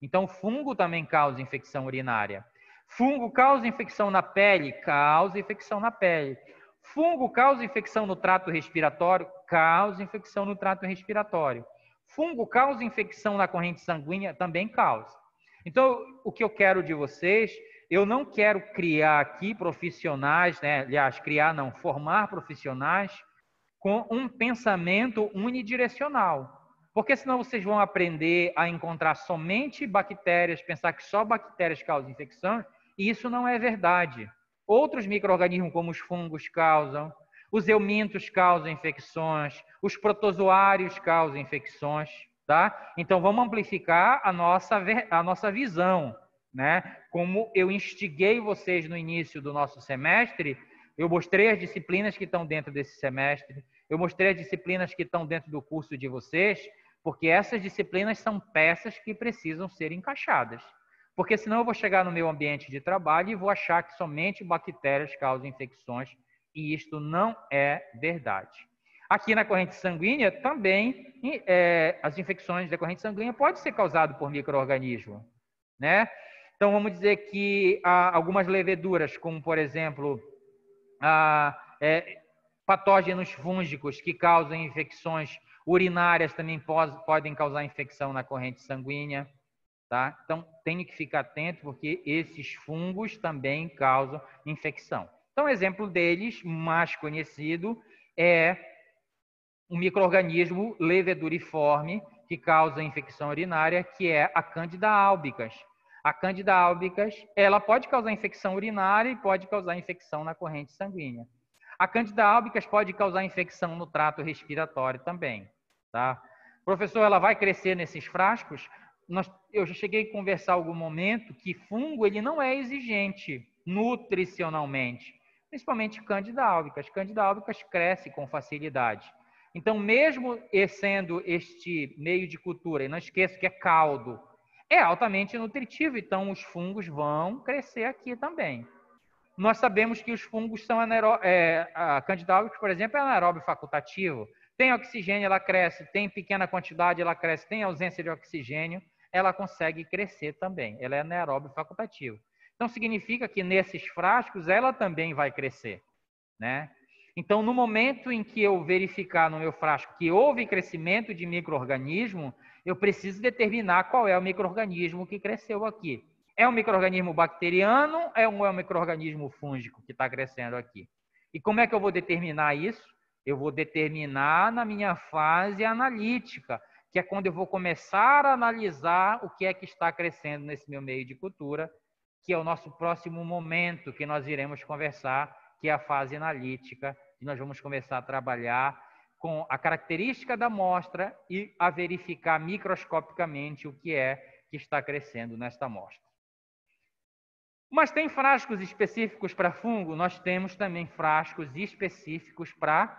Então, fungo também causa infecção urinária. Fungo causa infecção na pele? Causa infecção na pele. Fungo causa infecção no trato respiratório? Causa infecção no trato respiratório. Fungo causa infecção na corrente sanguínea? Também causa. Então, o que eu quero de vocês, eu não quero criar aqui profissionais, né? Aliás, criar não, formar profissionais com um pensamento unidirecional. Porque senão vocês vão aprender a encontrar somente bactérias, pensar que só bactérias causam infecção, e isso não é verdade. Outros micro-organismos, como os fungos, causam, os eumintos causam infecções, os protozoários causam infecções, tá? Então, vamos amplificar a nossa visão, né? Como eu instiguei vocês no início do nosso semestre, eu mostrei as disciplinas que estão dentro desse semestre, eu mostrei as disciplinas que estão dentro do curso de vocês, porque essas disciplinas são peças que precisam ser encaixadas. Porque senão eu vou chegar no meu ambiente de trabalho e vou achar que somente bactérias causam infecções, e isto não é verdade. Aqui na corrente sanguínea também, as infecções da corrente sanguínea podem ser causadas por micro-organismo, né? Então, vamos dizer que algumas leveduras, como, por exemplo, patógenos fúngicos que causam infecções urinárias também podem causar infecção na corrente sanguínea, tá? Então, tem que ficar atento, porque esses fungos também causam infecção. Então, exemplo deles, mais conhecido, é um micro-organismo leveduriforme que causa infecção urinária, que é a Candida albicans. A Candida albicans, ela pode causar infecção urinária e pode causar infecção na corrente sanguínea. A Candida albicans pode causar infecção no trato respiratório também, tá? Professor, ela vai crescer nesses frascos? Eu já cheguei a conversar em algum momento que fungo ele não é exigente nutricionalmente, principalmente Candida albicans. Candida albicans cresce com facilidade. Então, mesmo sendo este meio de cultura, e não esqueça que é caldo, é altamente nutritivo, então os fungos vão crescer aqui também. Nós sabemos que os fungos são a Candida albicans, por exemplo, é anaeróbio facultativo. Tem oxigênio, ela cresce, tem pequena quantidade, ela cresce, tem ausência de oxigênio, ela consegue crescer também. Ela é anaeróbio facultativo. Então, significa que nesses frascos ela também vai crescer, né? Então, no momento em que eu verificar no meu frasco que houve crescimento de micro-organismo, eu preciso determinar qual é o micro-organismo que cresceu aqui. É um micro-organismo bacteriano ou é um micro-organismo fúngico que está crescendo aqui? E como é que eu vou determinar isso? Eu vou determinar na minha fase analítica, que é quando eu vou começar a analisar o que é que está crescendo nesse meu meio de cultura, que é o nosso próximo momento que nós iremos conversar, que é a fase analítica, e nós vamos começar a trabalhar com a característica da amostra e a verificar microscopicamente o que é que está crescendo nesta amostra. Mas tem frascos específicos para fungo? Nós temos também frascos específicos para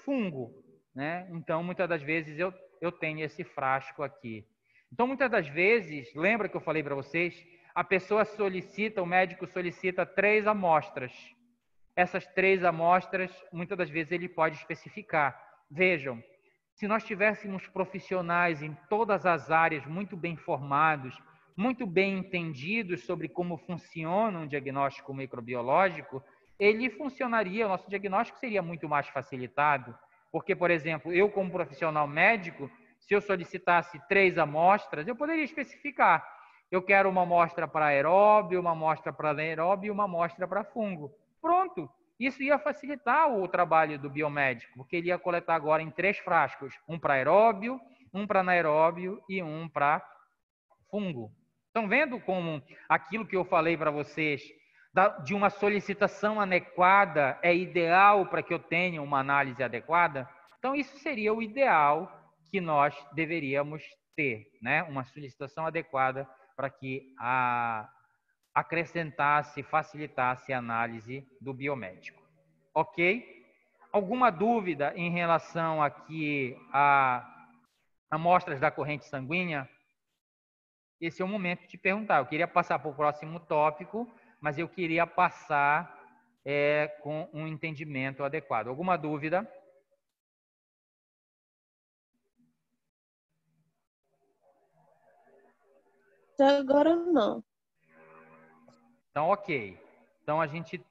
fungo, né? Então, muitas das vezes eu tenho esse frasco aqui. Então, muitas das vezes, lembra que eu falei para vocês? A pessoa solicita, o médico solicita 3 amostras. Essas 3 amostras, muitas das vezes ele pode especificar. Vejam, se nós tivéssemos profissionais em todas as áreas muito bem formados, muito bem entendidos sobre como funciona um diagnóstico microbiológico, ele funcionaria, o nosso diagnóstico seria muito mais facilitado. Porque, por exemplo, eu como profissional médico, se eu solicitasse 3 amostras, eu poderia especificar. Eu quero uma amostra para aeróbio, uma amostra para anaeróbio e uma amostra para fungo. Pronto. Isso ia facilitar o trabalho do biomédico, porque ele ia coletar agora em 3 frascos, um para aeróbio, um para anaeróbio e um para fungo. Estão vendo como aquilo que eu falei para vocês, de uma solicitação adequada, é ideal para que eu tenha uma análise adequada? Então, isso seria o ideal que nós deveríamos ter, né? Uma solicitação adequada para que acrescentasse, facilitasse a análise do biomédico. Ok? Alguma dúvida em relação aqui a amostras da corrente sanguínea? Esse é o momento de perguntar. Eu queria passar para o próximo tópico, mas eu queria passar com um entendimento adequado. Alguma dúvida? Até agora não. Então, ok. Então, a gente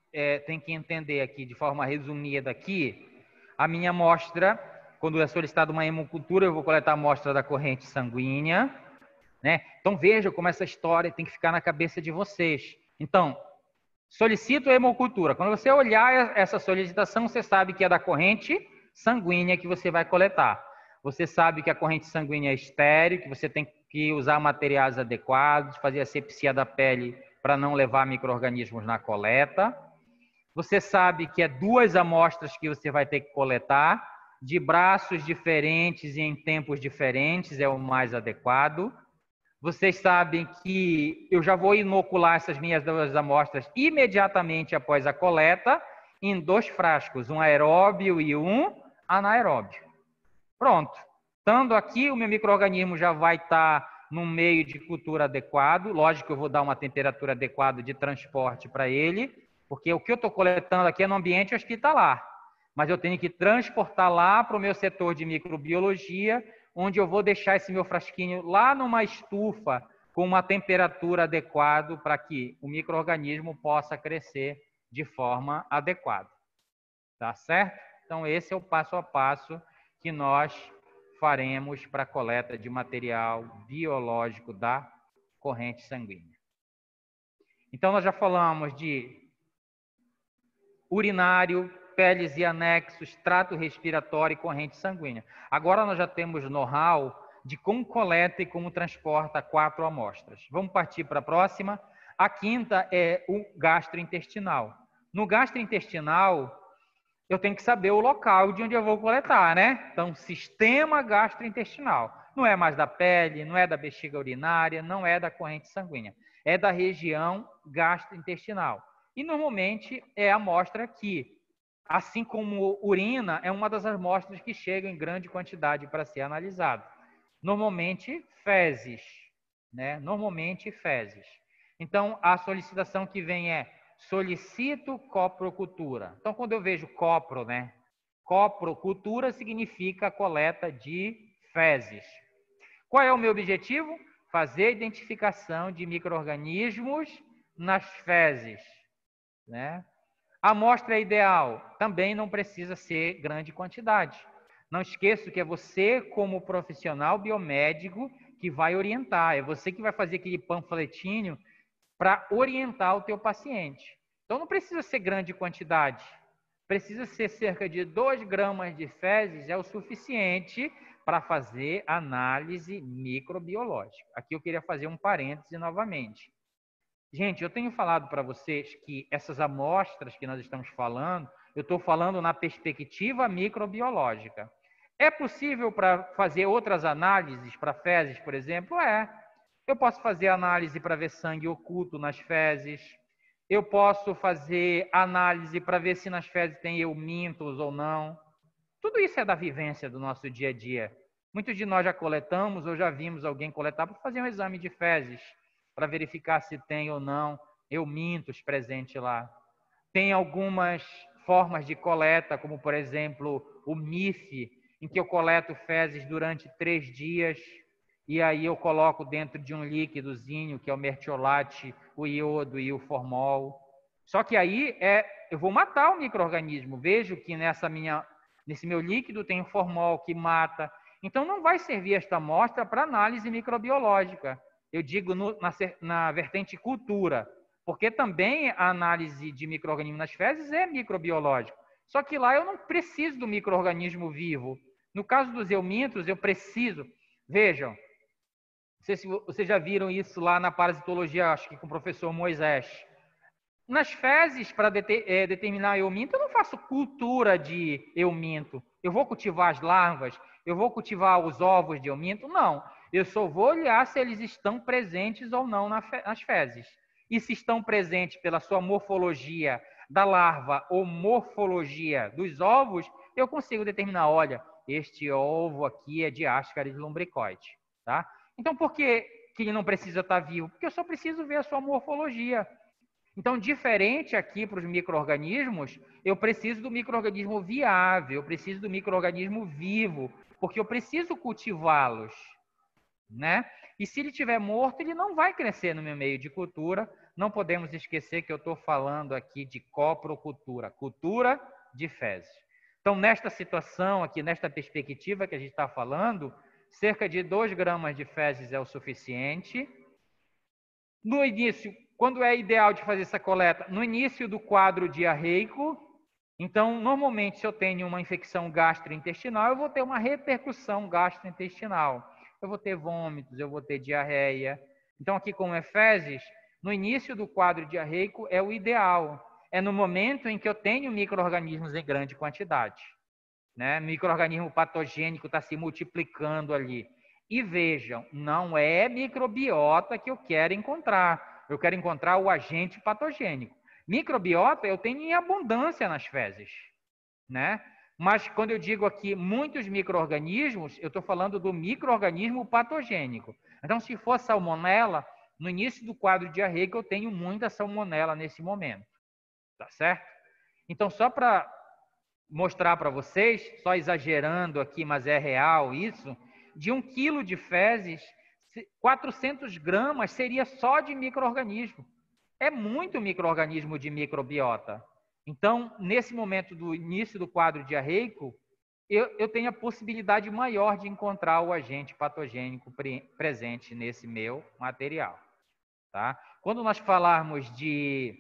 tem que entender aqui, de forma resumida aqui, a minha amostra, quando é solicitada uma hemocultura, eu vou coletar a amostra da corrente sanguínea, né? Então, veja como essa história tem que ficar na cabeça de vocês. Então, solicito a hemocultura. Quando você olhar essa solicitação, você sabe que é da corrente sanguínea que você vai coletar. Você sabe que a corrente sanguínea é estéril, que você tem que usar materiais adequados, fazer a asepsia da pele para não levar micro-organismos na coleta. Você sabe que é 2 amostras que você vai ter que coletar, de braços diferentes e em tempos diferentes, é o mais adequado. Vocês sabem que eu já vou inocular essas minhas 2 amostras imediatamente após a coleta em 2 frascos, um aeróbio e um anaeróbio. Pronto. Estando aqui, o meu micro-organismo já vai estar num meio de cultura adequado. Lógico que eu vou dar uma temperatura adequada de transporte para ele, porque o que eu estou coletando aqui é no ambiente hospitalar. Mas eu tenho que transportar lá para o meu setor de microbiologia, onde eu vou deixar esse meu frasquinho lá numa estufa com uma temperatura adequada para que o micro-organismo possa crescer de forma adequada. Tá certo? Então, esse é o passo a passo que nós faremos para a coleta de material biológico da corrente sanguínea. Então, nós já falamos de urinário, peles e anexos, trato respiratório e corrente sanguínea. Agora nós já temos know-how de como coleta e como transporta 4 amostras. Vamos partir para a próxima. A quinta é o gastrointestinal. No gastrointestinal, eu tenho que saber o local de onde eu vou coletar, né? Então, sistema gastrointestinal. Não é mais da pele, não é da bexiga urinária, não é da corrente sanguínea. É da região gastrointestinal. E, normalmente, é a amostra que, assim como urina, é uma das amostras que chegam em grande quantidade para ser analisado. Normalmente, fezes, né? Normalmente, fezes. Então, a solicitação que vem é: solicito coprocultura. Então, quando eu vejo copro, né? Coprocultura significa coleta de fezes. Qual é o meu objetivo? Fazer a identificação de micro-organismos nas fezes, né? A amostra ideal também não precisa ser grande quantidade. Não esqueça que é você, como profissional biomédico, que vai orientar. É você que vai fazer aquele panfletinho para orientar o teu paciente. Então, não precisa ser grande quantidade. Precisa ser cerca de 2 gramas de fezes, é o suficiente para fazer análise microbiológica. Aqui eu queria fazer um parêntese novamente. Gente, eu tenho falado para vocês que essas amostras que nós estamos falando, eu estou falando na perspectiva microbiológica. É possível para fazer outras análises para fezes, por exemplo? É. Eu posso fazer análise para ver sangue oculto nas fezes. Eu posso fazer análise para ver se nas fezes tem eumintos ou não. Tudo isso é da vivência do nosso dia a dia. Muitos de nós já coletamos ou já vimos alguém coletar para fazer um exame de fezes, para verificar se tem ou não eumintos presentes lá. Tem algumas formas de coleta, como por exemplo o MIF, em que eu coleto fezes durante 3 dias e aí eu coloco dentro de um líquidozinho, que é o mertiolate, o iodo e o formol. Só que aí eu vou matar o micro-organismo. Vejo que nesse meu líquido tem o formol que mata. Então não vai servir esta amostra para análise microbiológica. Eu digo na vertente cultura, porque também a análise de micro-organismo nas fezes é microbiológica. Só que lá eu não preciso do micro-organismo vivo. No caso dos eumintos, eu preciso. Vejam, não sei se vocês já viram isso lá na parasitologia, acho que com o professor Moisés. Nas fezes, para determinar euminto, eu não faço cultura de euminto. Eu vou cultivar as larvas, eu vou cultivar os ovos de euminto? Não. Eu só vou olhar se eles estão presentes ou não nas fezes. e se estão presentes pela sua morfologia da larva ou morfologia dos ovos, eu consigo determinar, olha, este ovo aqui é de Ascaris lumbricoides, tá? Então, por que ele não precisa estar vivo? Porque eu só preciso ver a sua morfologia. Então, diferente aqui para os micro-organismos, eu preciso do micro-organismo viável, eu preciso do micro-organismo vivo, porque eu preciso cultivá-los, né? E se ele estiver morto, ele não vai crescer no meu meio de cultura. Não podemos esquecer que eu estou falando aqui de coprocultura, cultura de fezes. Então, nesta situação aqui, nesta perspectiva que a gente está falando, cerca de 2 gramas de fezes é o suficiente. No início, quando é ideal de fazer essa coleta? No início do quadro diarreico. Então, normalmente, se eu tenho uma infecção gastrointestinal, eu vou ter uma repercussão gastrointestinal. Eu vou ter vômitos, eu vou ter diarreia. Então, aqui como é fezes, no início do quadro diarreico é o ideal. É no momento em que eu tenho micro-organismos em grande quantidade, né? Micro-organismo patogênico está se multiplicando ali. E vejam, não é microbiota que eu quero encontrar. Eu quero encontrar o agente patogênico. Microbiota eu tenho em abundância nas fezes, né? Mas quando eu digo aqui muitos micro-organismos, eu estou falando do micro-organismo patogênico. Então, se for salmonela, no início do quadro diarreico eu tenho muita salmonela nesse momento, tá certo? Então, só para mostrar para vocês, só exagerando aqui, mas é real isso, de 1 quilo de fezes, 400 gramas seria só de micro-organismo. É muito micro-organismo de microbiota. Então, nesse momento do início do quadro diarreico, eu tenho a possibilidade maior de encontrar o agente patogênico presente nesse meu material, tá? Quando nós falarmos de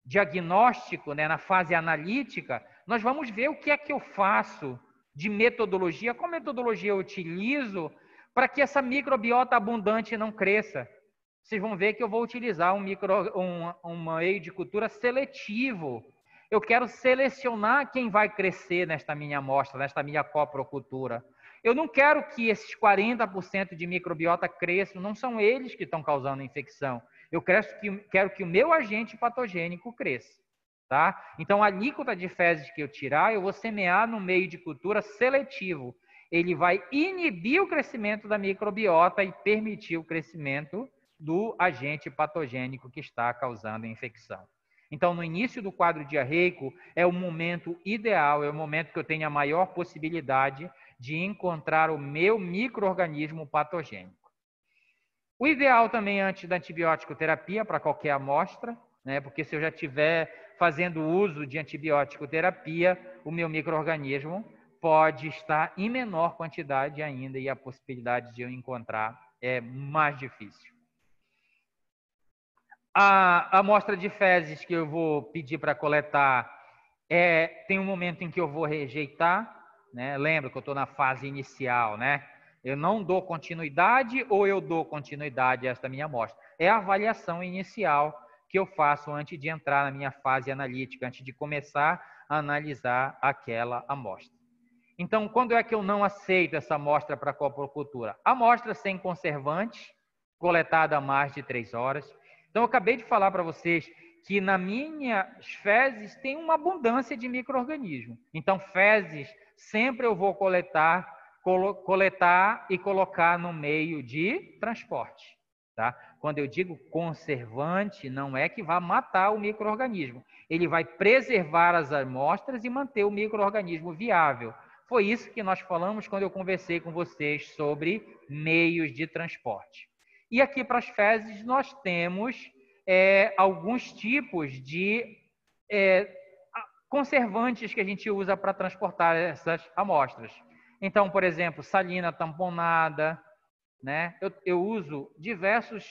diagnóstico, né, na fase analítica, nós vamos ver o que é que eu faço de metodologia, qual metodologia eu utilizo para que essa microbiota abundante não cresça. Vocês vão ver que eu vou utilizar um meio de cultura seletivo. Eu quero selecionar quem vai crescer nesta minha amostra, nesta minha coprocultura. Eu não quero que esses 40% de microbiota cresçam, não são eles que estão causando a infecção. Eu quero que o meu agente patogênico cresça, tá? Então, a alíquota de fezes que eu tirar, eu vou semear no meio de cultura seletivo. Ele vai inibir o crescimento da microbiota e permitir o crescimento do agente patogênico que está causando a infecção. Então, no início do quadro diarreico, é o momento ideal, é o momento que eu tenho a maior possibilidade de encontrar o meu micro-organismo patogênico. O ideal também antes da antibiótico terapia para qualquer amostra, né? Porque se eu já estiver fazendo uso de antibiótico terapia, o meu micro-organismo pode estar em menor quantidade ainda e a possibilidade de eu encontrar é mais difícil. A amostra de fezes que eu vou pedir para coletar tem um momento em que eu vou rejeitar, né? Lembra que eu estou na fase inicial, né? Eu não dou continuidade ou eu dou continuidade a esta minha amostra. É a avaliação inicial que eu faço antes de entrar na minha fase analítica, antes de começar a analisar aquela amostra. Então, quando é que eu não aceito essa amostra para coprocultura? Amostra sem conservante, coletada há mais de 3 horas. Então, eu acabei de falar para vocês que nas minhas fezes tem uma abundância de micro-organismos. Então, fezes sempre eu vou coletar e colocar no meio de transporte, tá? Quando eu digo conservante, não é que vai matar o micro-organismo. Ele vai preservar as amostras e manter o micro-organismo viável. Foi isso que nós falamos quando eu conversei com vocês sobre meios de transporte. E aqui para as fezes nós temos alguns tipos de conservantes que a gente usa para transportar essas amostras. Então, por exemplo, salina tamponada, né? Eu uso diversos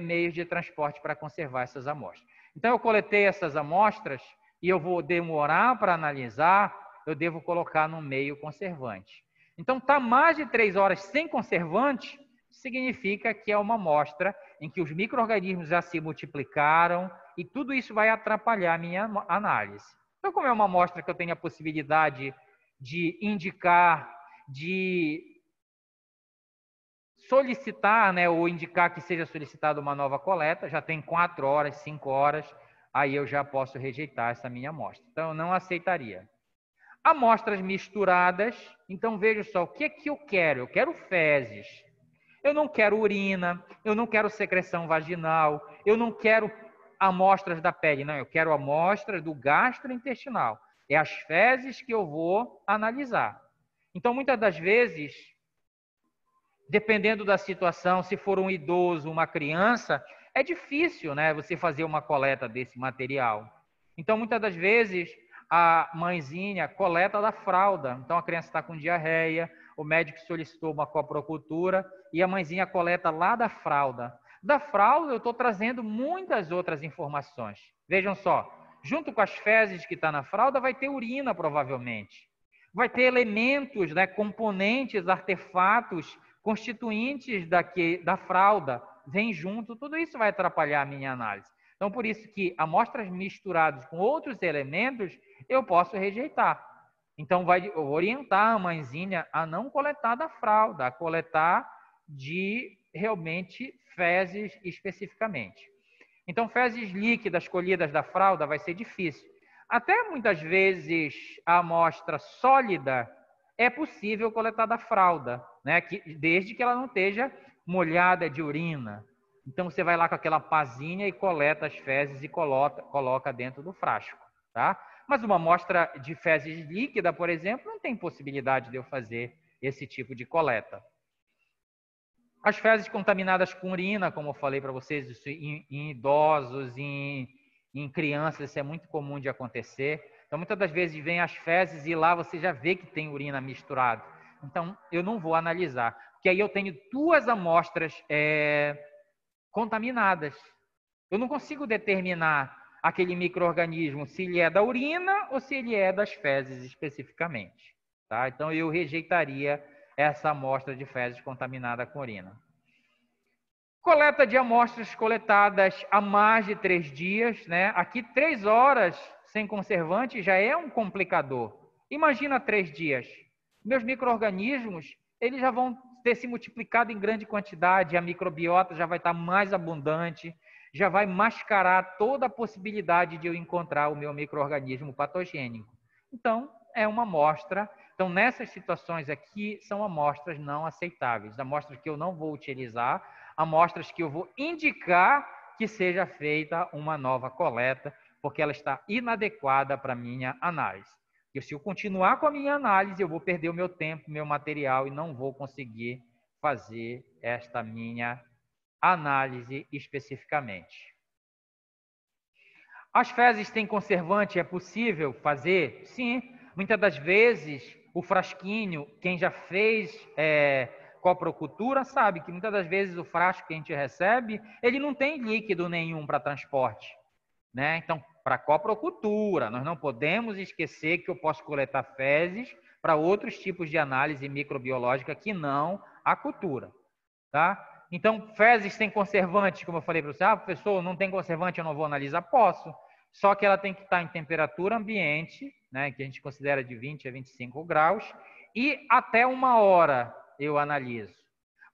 meios de transporte para conservar essas amostras. Então, eu coletei essas amostras e eu vou demorar para analisar, eu devo colocar no meio conservante. Então, está mais de 3 horas sem conservante, significa que é uma amostra em que os micro-organismos já se multiplicaram e tudo isso vai atrapalhar a minha análise. Então, como é uma amostra que eu tenho a possibilidade de indicar, de solicitar, né, ou indicar que seja solicitada uma nova coleta, já tem 4 horas, 5 horas, aí eu já posso rejeitar essa minha amostra. Então, eu não aceitaria. Amostras misturadas, então veja só, o que é que eu quero? Eu quero fezes. Eu não quero urina, eu não quero secreção vaginal, eu não quero amostras da pele, não, eu quero amostras do gastrointestinal. É as fezes que eu vou analisar. Então, muitas das vezes, dependendo da situação, se for um idoso, uma criança, é difícil, né, você fazer uma coleta desse material. Então, muitas das vezes, a mãezinha coleta da fralda. Então, a criança está com diarreia, o médico solicitou uma coprocultura e a mãezinha coleta lá da fralda. Da fralda, eu estou trazendo muitas outras informações. Vejam só, junto com as fezes que está na fralda, vai ter urina, provavelmente. Vai ter elementos, né, componentes, artefatos, constituintes da fralda, vem junto, tudo isso vai atrapalhar a minha análise. Então, por isso que amostras misturadas com outros elementos, eu posso rejeitar. Então, vai orientar a mãezinha a não coletar da fralda, a coletar de realmente fezes especificamente. Então, fezes líquidas colhidas da fralda vai ser difícil. Até muitas vezes a amostra sólida é possível coletar da fralda, né? Desde que ela não esteja molhada de urina. Então, você vai lá com aquela pazinha e coleta as fezes e coloca dentro do frasco, tá? Mas uma amostra de fezes líquida, por exemplo, não tem possibilidade de eu fazer esse tipo de coleta. As fezes contaminadas com urina, como eu falei para vocês, isso em idosos, em crianças, isso é muito comum de acontecer. Então, muitas das vezes vem as fezes e lá você já vê que tem urina misturada. Então, eu não vou analisar, porque aí eu tenho 2 amostras contaminadas. Eu não consigo determinar aquele micro-organismo se ele é da urina ou se ele é das fezes especificamente. Tá? Então, eu rejeitaria essa amostra de fezes contaminada com urina. Coleta de amostras coletadas há mais de 3 dias, né? Aqui 3 horas sem conservante já é um complicador. Imagina 3 dias. Meus micro-organismos, eles já vão ter se multiplicado em grande quantidade, a microbiota já vai estar mais abundante, já vai mascarar toda a possibilidade de eu encontrar o meu micro-organismo patogênico. Então, é uma amostra. Então, nessas situações aqui, são amostras não aceitáveis, amostras que eu não vou utilizar, amostras que eu vou indicar que seja feita uma nova coleta, porque ela está inadequada para a minha análise. E se eu continuar com a minha análise, eu vou perder o meu tempo, meu material e não vou conseguir fazer esta minha análise especificamente. As fezes têm conservante? É possível fazer? Sim. Muitas das vezes, o frasquinho, quem já fez coprocultura sabe que muitas das vezes o frasco que a gente recebe, ele não tem líquido nenhum para transporte, né? Então, para coprocultura, nós não podemos esquecer que eu posso coletar fezes para outros tipos de análise microbiológica que não a cultura, tá? Então, fezes têm conservante, como eu falei para você, professor, não tem conservante, eu não vou analisar? Posso, só que ela tem que estar em temperatura ambiente, né, que a gente considera de 20 a 25 graus, e até 1 hora eu analiso.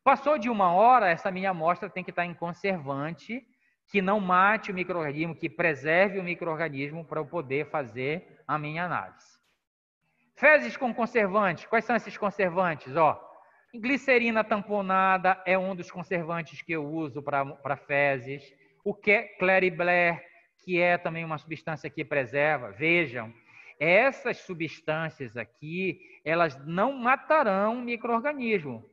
Passou de 1 hora, essa minha amostra tem que estar em conservante, que não mate o micro-organismo, que preserve o micro-organismo para eu poder fazer a minha análise. Fezes com conservantes, quais são esses conservantes? Glicerina tamponada é um dos conservantes que eu uso para fezes. O Claribler, que é também uma substância que preserva. Vejam, essas substâncias aqui, elas não matarão o micro-organismo.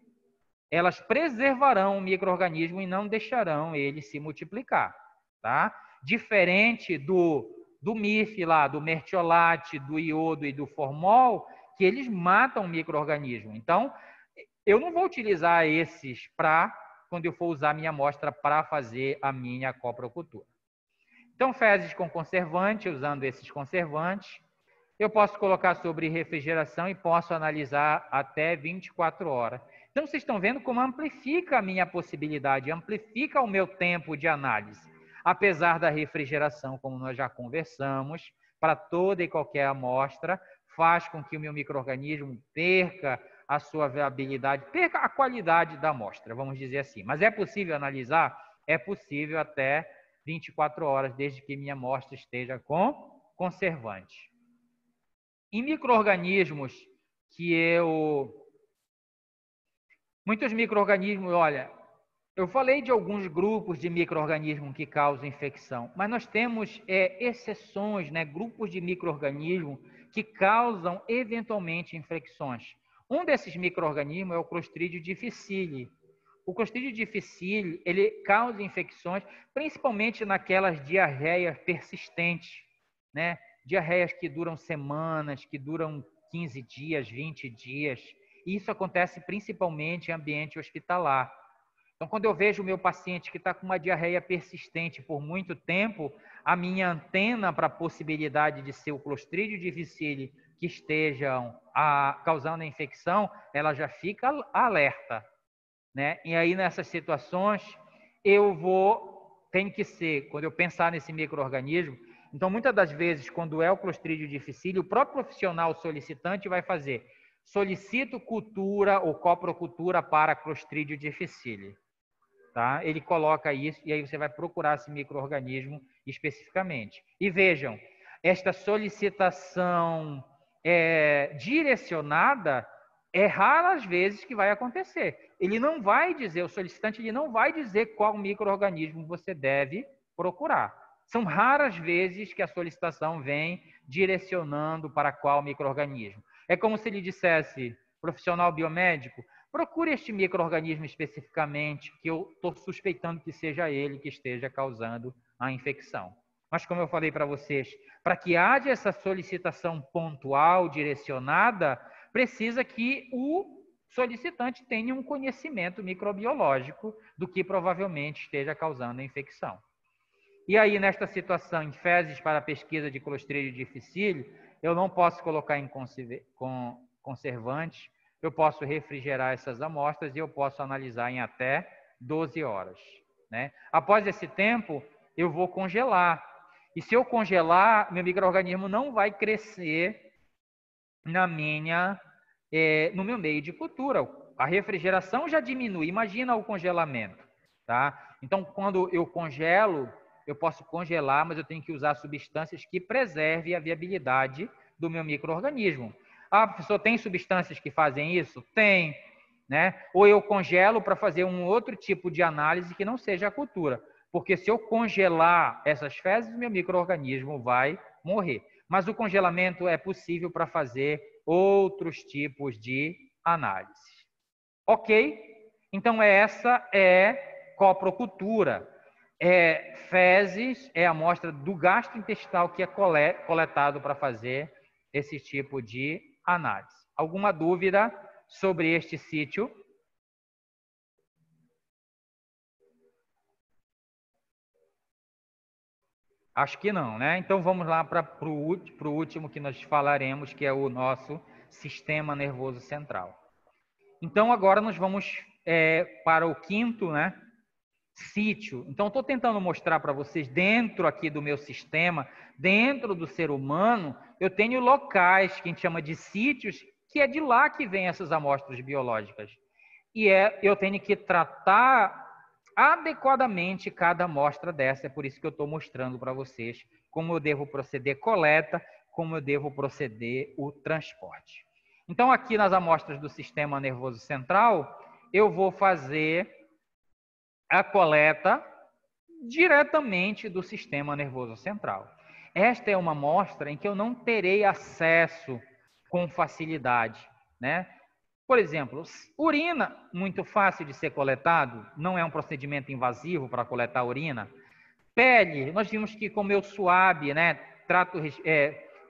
Elas preservarão o micro-organismo e não deixarão ele se multiplicar, tá? Diferente do MIF lá, do mertiolate, do iodo e do formol, que eles matam o micro-organismo. Então, eu não vou utilizar esses quando eu for usar a minha amostra para fazer a minha coprocultura. Então, fezes com conservante, usando esses conservantes, eu posso colocar sobre refrigeração e posso analisar até 24 horas. Então, vocês estão vendo como amplifica a minha possibilidade, amplifica o meu tempo de análise. Apesar da refrigeração, como nós já conversamos, para toda e qualquer amostra, faz com que o meu micro-organismo perca a sua viabilidade, perca a qualidade da amostra, vamos dizer assim. Mas é possível analisar? É possível até 24 horas, desde que minha amostra esteja com conservante. Em micro-organismos muitos micro-organismos, olha, eu falei de alguns grupos de micro-organismos que causam infecção, mas nós temos exceções, né? Grupos de micro-organismos que causam eventualmente infecções. Um desses micro-organismos é o Clostridium difficile. O Clostridium difficile, ele causa infecções, principalmente naquelas diarreias persistentes, né? Diarreias que duram semanas, que duram 15 dias, 20 dias. E isso acontece principalmente em ambiente hospitalar. Então, quando eu vejo o meu paciente que está com uma diarreia persistente por muito tempo, a minha antena para a possibilidade de ser o Clostridium difficile que estejam causando a infecção, ela já fica alerta, né? E aí, nessas situações, tem que ser, quando eu pensar nesse micro-organismo, então, muitas das vezes, quando é o Clostridium difficile, o próprio profissional solicitante vai fazer: solicito cultura ou coprocultura para Clostridium difficile. Tá? Ele coloca isso e aí você vai procurar esse micro-organismo especificamente. E vejam, esta solicitação direcionada é raras vezes que vai acontecer. Ele não vai dizer, o solicitante ele não vai dizer qual micro-organismo você deve procurar. São raras vezes que a solicitação vem direcionando para qual micro-organismo. É como se ele dissesse, profissional biomédico, procure este micro-organismo especificamente, que eu estou suspeitando que seja ele que esteja causando a infecção. Mas, como eu falei para vocês, para que haja essa solicitação pontual, direcionada, precisa que o solicitante tenha um conhecimento microbiológico do que provavelmente esteja causando a infecção. E aí, nesta situação, em fezes para pesquisa de Clostridium difficile, eu não posso colocar em conservantes, eu posso refrigerar essas amostras e eu posso analisar em até 12 horas. Né? Após esse tempo, eu vou congelar. E se eu congelar, meu micro-organismo não vai crescer no meu meio de cultura. A refrigeração já diminui. Imagina o congelamento. Tá? Então, quando eu congelo, eu posso congelar, mas eu tenho que usar substâncias que preservem a viabilidade do meu micro-organismo. Ah, professor, tem substâncias que fazem isso? Tem. Né? Ou eu congelo para fazer um outro tipo de análise que não seja a cultura. Porque se eu congelar essas fezes, meu micro-organismo vai morrer. Mas o congelamento é possível para fazer outros tipos de análise. Ok? Então, essa é coprocultura. Fezes é a amostra do gastrointestinal que é coletado para fazer esse tipo de análise. Alguma dúvida sobre este sítio? Acho que não, né? Então vamos lá para o último que nós falaremos, que é o nosso sistema nervoso central. Então agora nós vamos para o quinto, né? Sítio. Então estou tentando mostrar para vocês, dentro aqui do meu sistema, dentro do ser humano, eu tenho locais que a gente chama de sítios, que é de lá que vêm essas amostras biológicas. E eu tenho que tratar adequadamente cada amostra dessa. É por isso que eu estou mostrando para vocês como eu devo proceder coleta, como eu devo proceder o transporte. Então, aqui nas amostras do sistema nervoso central, eu vou fazer a coleta diretamente do sistema nervoso central. Esta é uma amostra em que eu não terei acesso com facilidade, né? Por exemplo, urina, muito fácil de ser coletado, não é um procedimento invasivo para coletar urina. Pele, nós vimos que com o meu suave, né,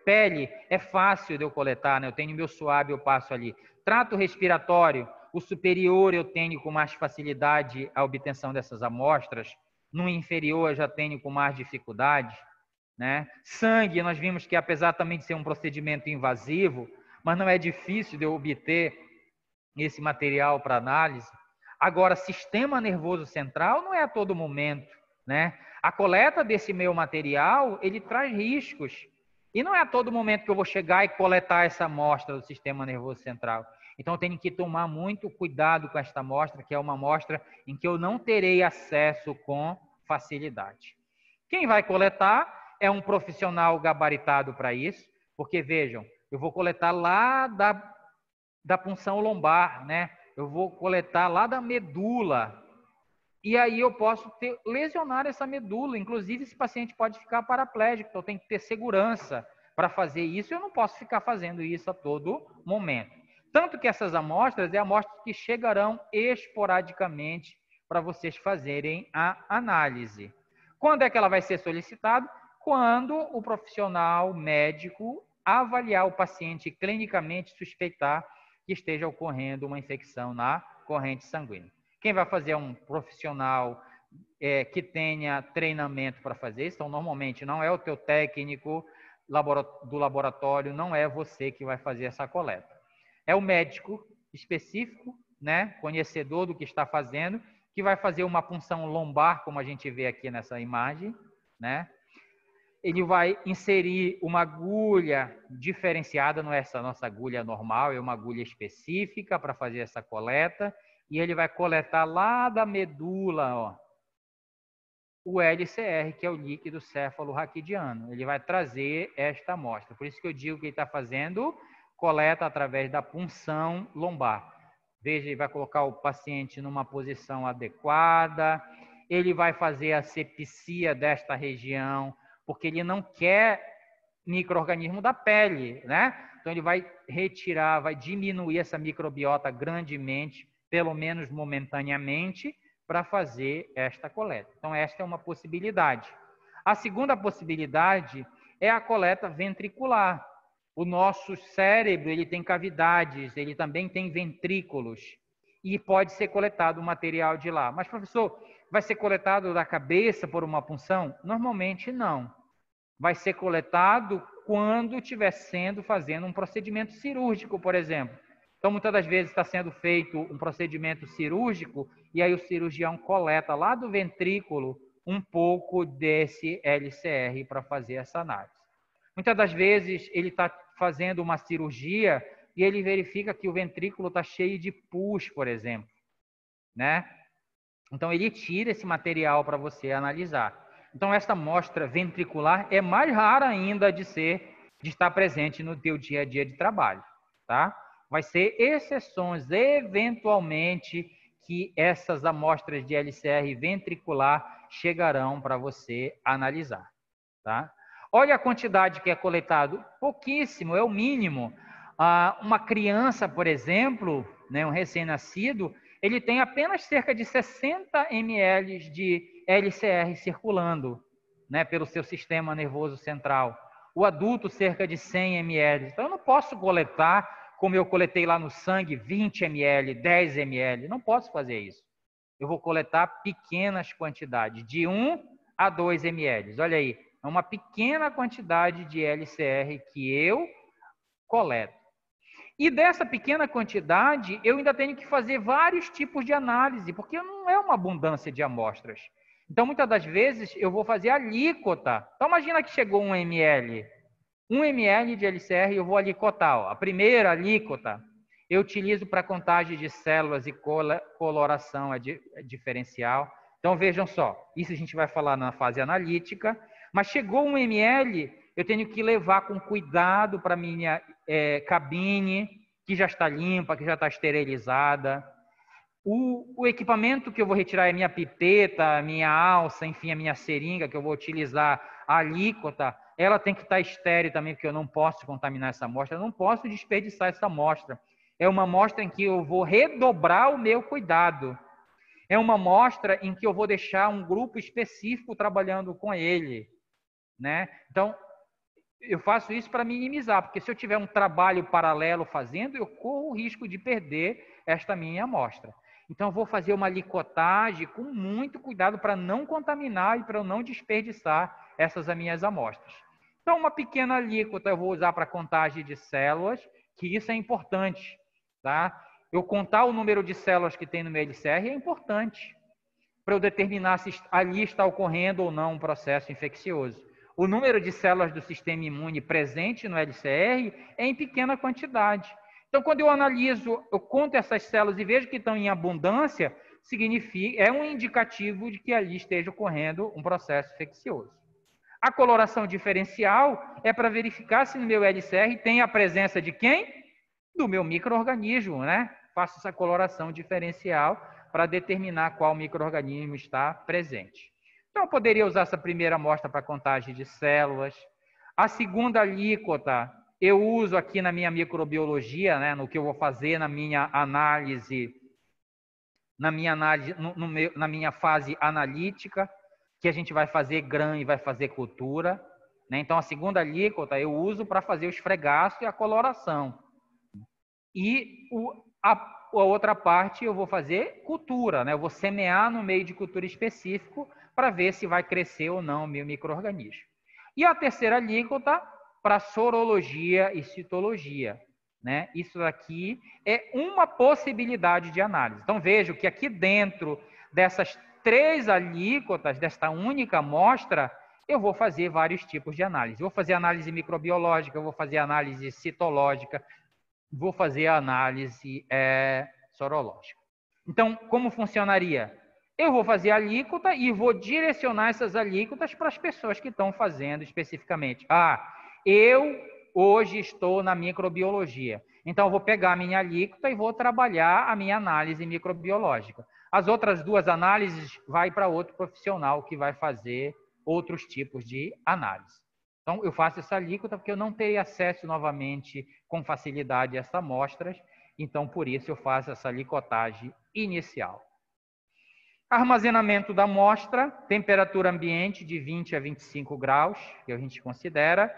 pele é fácil de eu coletar, né? Eu tenho meu suave, eu passo ali. Trato respiratório, o superior eu tenho com mais facilidade a obtenção dessas amostras, no inferior eu já tenho com mais dificuldade, né? Sangue, nós vimos que apesar também de ser um procedimento invasivo, mas não é difícil de eu obter esse material para análise. Agora, sistema nervoso central não é a todo momento, né? A coleta desse meu material, ele traz riscos. E não é a todo momento que eu vou chegar e coletar essa amostra do sistema nervoso central. Então, eu tenho que tomar muito cuidado com esta amostra, que é uma amostra em que eu não terei acesso com facilidade. Quem vai coletar é um profissional gabaritado para isso, porque, vejam, eu vou coletar lá da punção lombar, né? Eu vou coletar lá da medula. E aí eu posso lesionar essa medula. Inclusive, esse paciente pode ficar paraplégico. Então, eu tenho que ter segurança para fazer isso. Eu não posso ficar fazendo isso a todo momento. Tanto que essas amostras é amostras que chegarão esporadicamente para vocês fazerem a análise. Quando é que ela vai ser solicitada? Quando o profissional médico avaliar o paciente e clinicamente suspeitar que esteja ocorrendo uma infecção na corrente sanguínea. Quem vai fazer é um profissional que tenha treinamento para fazer isso. Então, normalmente, não é o teu técnico do laboratório, não é você que vai fazer essa coleta. É o médico específico, né, conhecedor do que está fazendo, que vai fazer uma punção lombar, como a gente vê aqui nessa imagem, né? Ele vai inserir uma agulha diferenciada, não é essa nossa agulha normal, é uma agulha específica para fazer essa coleta, e ele vai coletar lá da medula, ó, o LCR, que é o líquido céfalo-raquidiano. Ele vai trazer esta amostra. Por isso que eu digo que ele está fazendo coleta através da punção lombar. Veja, ele vai colocar o paciente numa posição adequada, ele vai fazer a asepsia desta região, porque ele não quer micro-organismo da pele, né? Então, ele vai retirar, vai diminuir essa microbiota grandemente, pelo menos momentaneamente, para fazer esta coleta. Então, esta é uma possibilidade. A segunda possibilidade é a coleta ventricular. O nosso cérebro, ele tem cavidades, ele também tem ventrículos, e pode ser coletado o material de lá. Mas, professor, vai ser coletado da cabeça por uma punção? Normalmente, não. Vai ser coletado quando estiver fazendo um procedimento cirúrgico, por exemplo. Então, muitas das vezes está sendo feito um procedimento cirúrgico e aí o cirurgião coleta lá do ventrículo um pouco desse LCR para fazer essa análise. Muitas das vezes ele está fazendo uma cirurgia e ele verifica que o ventrículo está cheio de pus, por exemplo, né? Então, ele tira esse material para você analisar. Então, esta amostra ventricular é mais rara ainda de estar presente no teu dia a dia de trabalho, tá? Vai ser exceções, eventualmente, que essas amostras de LCR ventricular chegarão para você analisar, tá? Olha a quantidade que é coletado, pouquíssimo, é o mínimo. Uma criança, por exemplo, né, um recém-nascido, ele tem apenas cerca de 60 ml de LCR circulando, né, pelo seu sistema nervoso central. O adulto, cerca de 100 ml. Então, eu não posso coletar, como eu coletei lá no sangue, 20 ml, 10 ml. Não posso fazer isso. Eu vou coletar pequenas quantidades, de 1 a 2 ml. Olha aí, é uma pequena quantidade de LCR que eu coleto. E dessa pequena quantidade, eu ainda tenho que fazer vários tipos de análise, porque não é uma abundância de amostras. Então, muitas das vezes, eu vou fazer alíquota. Então, imagina que chegou 1 ml. 1 ml de LCR eu vou alicotar. Ó. A primeira alíquota eu utilizo para contagem de células e coloração diferencial. Então, vejam só, isso a gente vai falar na fase analítica, mas chegou 1 ml, eu tenho que levar com cuidado para a minha cabine, que já está limpa, que já está esterilizada. O equipamento que eu vou retirar é a minha pipeta, a minha alça, enfim, a minha seringa que eu vou utilizar, a alíquota, ela tem que estar estéril também, porque eu não posso contaminar essa amostra, eu não posso desperdiçar essa amostra. É uma amostra em que eu vou redobrar o meu cuidado. É uma amostra em que eu vou deixar um grupo específico trabalhando com ele, né? Então, eu faço isso para minimizar, porque se eu tiver um trabalho paralelo fazendo, eu corro o risco de perder esta minha amostra. Então, eu vou fazer uma licotagem com muito cuidado para não contaminar e para não desperdiçar essas minhas amostras. Então, uma pequena alíquota eu vou usar para contagem de células, que isso é importante, tá? Eu contar o número de células que tem no meu LCR é importante para eu determinar se ali está ocorrendo ou não um processo infeccioso. O número de células do sistema imune presente no LCR é em pequena quantidade. Então, quando eu analiso, eu conto essas células e vejo que estão em abundância, é um indicativo de que ali esteja ocorrendo um processo infeccioso. A coloração diferencial é para verificar se no meu LCR tem a presença de quem? Do meu micro-organismo, né? Faço essa coloração diferencial para determinar qual micro-organismo está presente. Então, eu poderia usar essa primeira amostra para contagem de células. A segunda alíquota eu uso aqui na minha microbiologia, né? No que eu vou fazer na minha análise, na minha fase analítica, que a gente vai fazer GRAM e vai fazer cultura, né? Então, a segunda alíquota eu uso para fazer o esfregaço e a coloração. E a outra parte eu vou fazer cultura, né? Eu vou semear no meio de cultura específico para ver se vai crescer ou não o meu micro-organismo. E a terceira alíquota para sorologia e citologia, né? Isso aqui é uma possibilidade de análise. Então, vejo que aqui dentro dessas 3 alíquotas, desta única amostra, eu vou fazer vários tipos de análise. Vou fazer análise microbiológica, vou fazer análise citológica, vou fazer a análise sorológica. Então, como funcionaria? Eu vou fazer a alíquota e vou direcionar essas alíquotas para as pessoas que estão fazendo especificamente. Eu hoje estou na microbiologia. Então, eu vou pegar a minha alíquota e vou trabalhar a minha análise microbiológica. As outras 2 análises vai para outro profissional que vai fazer outros tipos de análise. Então, eu faço essa alíquota porque eu não terei acesso novamente com facilidade a essas amostras. Então, por isso, eu faço essa alicotagem inicial. Armazenamento da amostra, temperatura ambiente de 20 a 25 graus, que a gente considera.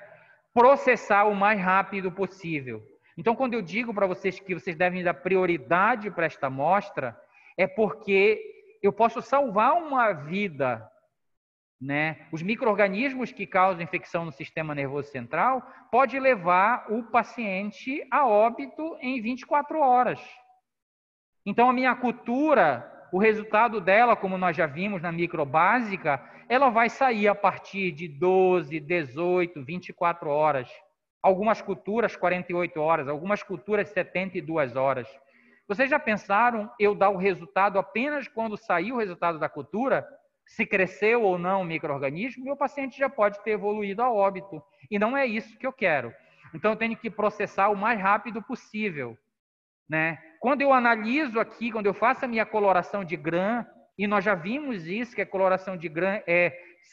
Processar o mais rápido possível. Então, quando eu digo para vocês que vocês devem dar prioridade para esta amostra, é porque eu posso salvar uma vida, né? Os micro-organismos que causam infecção no sistema nervoso central pode levar o paciente a óbito em 24 horas. Então, a minha cultura, o resultado dela, como nós já vimos na microbásica, ela vai sair a partir de 12, 18, 24 horas. Algumas culturas, 48 horas. Algumas culturas, 72 horas. Vocês já pensaram eu dar o resultado apenas quando sair o resultado da cultura? Se cresceu ou não o micro-organismo, meu paciente já pode ter evoluído a óbito. E não é isso que eu quero. Então, eu tenho que processar o mais rápido possível, né? Quando eu analiso aqui, quando eu faço a minha coloração de GRAM, e nós já vimos isso, que a coloração de GRAM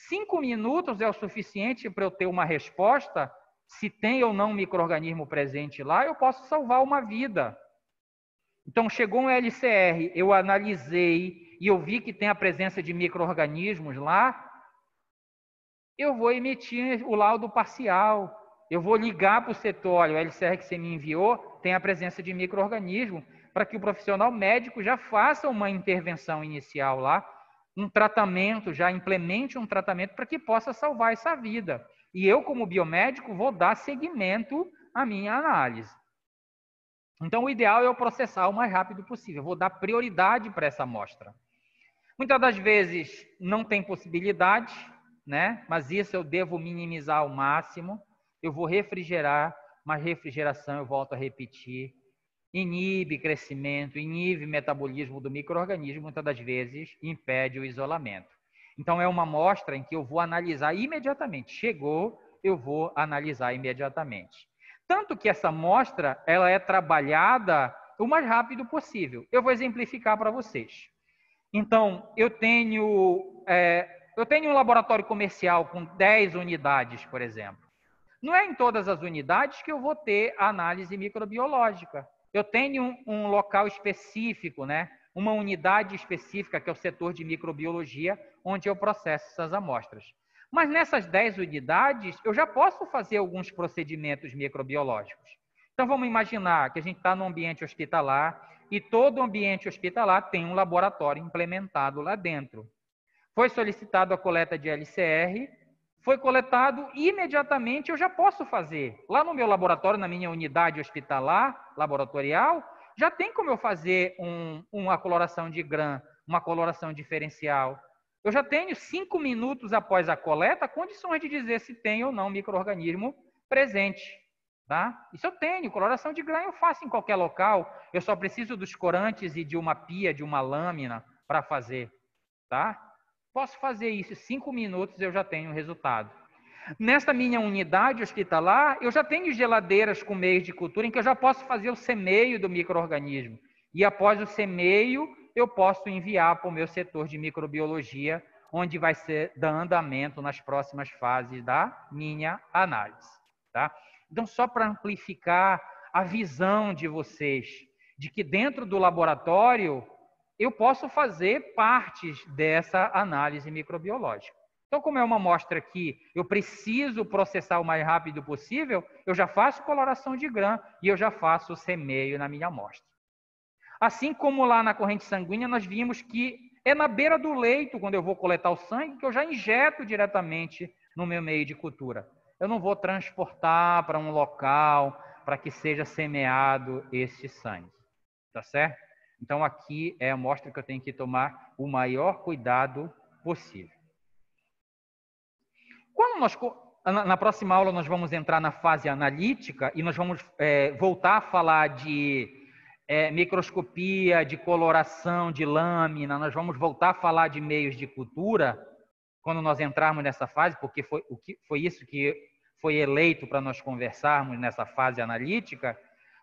5 minutos é o suficiente para eu ter uma resposta, se tem ou não um micro-organismo presente lá, eu posso salvar uma vida. Então, chegou um LCR, eu analisei e eu vi que tem a presença de micro-organismos lá, eu vou emitir o laudo parcial. Eu vou ligar para o setor, olha, o LCR que você me enviou tem a presença de micro-organismo, para que o profissional médico já faça uma intervenção inicial lá, um tratamento, já implemente um tratamento para que possa salvar essa vida. E eu, como biomédico, vou dar seguimento à minha análise. Então, o ideal é eu processar o mais rápido possível. Eu vou dar prioridade para essa amostra. Muitas das vezes não tem possibilidade, né? Mas isso eu devo minimizar ao máximo. Eu vou refrigerar, mas refrigeração, eu volto a repetir, inibe crescimento, inibe metabolismo do micro-organismo, muitas das vezes impede o isolamento. Então, é uma amostra em que eu vou analisar imediatamente. Chegou, eu vou analisar imediatamente. Tanto que essa amostra, ela é trabalhada o mais rápido possível. Eu vou exemplificar para vocês. Então, eu tenho um laboratório comercial com 10 unidades, por exemplo. Não é em todas as unidades que eu vou ter a análise microbiológica. Eu tenho um local específico, né? Uma unidade específica, que é o setor de microbiologia, onde eu processo essas amostras. Mas nessas 10 unidades, eu já posso fazer alguns procedimentos microbiológicos. Então, vamos imaginar que a gente está no ambiente hospitalar e todo o ambiente hospitalar tem um laboratório implementado lá dentro. Foi solicitado a coleta de LCR, foi coletado imediatamente, eu já posso fazer. Lá no meu laboratório, na minha unidade hospitalar, laboratorial, já tem como eu fazer uma coloração de GRAM, uma coloração diferencial. Eu já tenho 5 minutos após a coleta condições de dizer se tem ou não micro-organismo presente. Tá? Isso eu tenho, coloração de grã eu faço em qualquer local, eu só preciso dos corantes e de uma pia, de uma lâmina para fazer. Tá? Posso fazer isso, em 5 minutos eu já tenho o resultado. Nesta minha unidade hospitalar, eu já tenho geladeiras com meios de cultura em que eu já posso fazer o semeio do micro-organismo. E após o semeio, eu posso enviar para o meu setor de microbiologia, onde vai ser dando andamento nas próximas fases da minha análise. Tá? Então, só para amplificar a visão de vocês, de que dentro do laboratório eu posso fazer partes dessa análise microbiológica. Então, como é uma amostra que eu preciso processar o mais rápido possível, eu já faço coloração de grã e eu já faço o semeio na minha amostra. Assim como lá na corrente sanguínea, nós vimos que é na beira do leito, quando eu vou coletar o sangue, que eu já injeto diretamente no meu meio de cultura. Eu não vou transportar para um local para que seja semeado este sangue. Tá certo? Então, aqui é a amostra que eu tenho que tomar o maior cuidado possível. Na próxima aula, nós vamos entrar na fase analítica e nós vamos voltar a falar de microscopia, de coloração, de lâmina, nós vamos voltar a falar de meios de cultura quando nós entrarmos nessa fase, porque foi isso que foi eleito para nós conversarmos nessa fase analítica.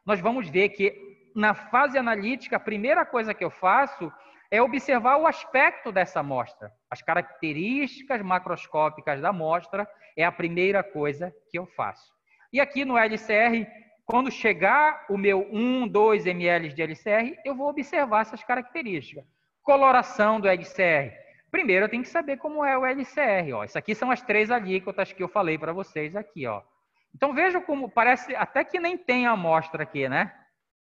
Nós vamos ver que na fase analítica, a primeira coisa que eu faço é observar o aspecto dessa amostra. As características macroscópicas da amostra é a primeira coisa que eu faço. E aqui no LCR, quando chegar o meu 1, 2 ml de LCR, eu vou observar essas características. Coloração do LCR. Primeiro, eu tenho que saber como é o LCR. Ó. Isso aqui são as 3 alíquotas que eu falei para vocês aqui. Ó. Então, vejam como parece até que nem tem amostra aqui, né?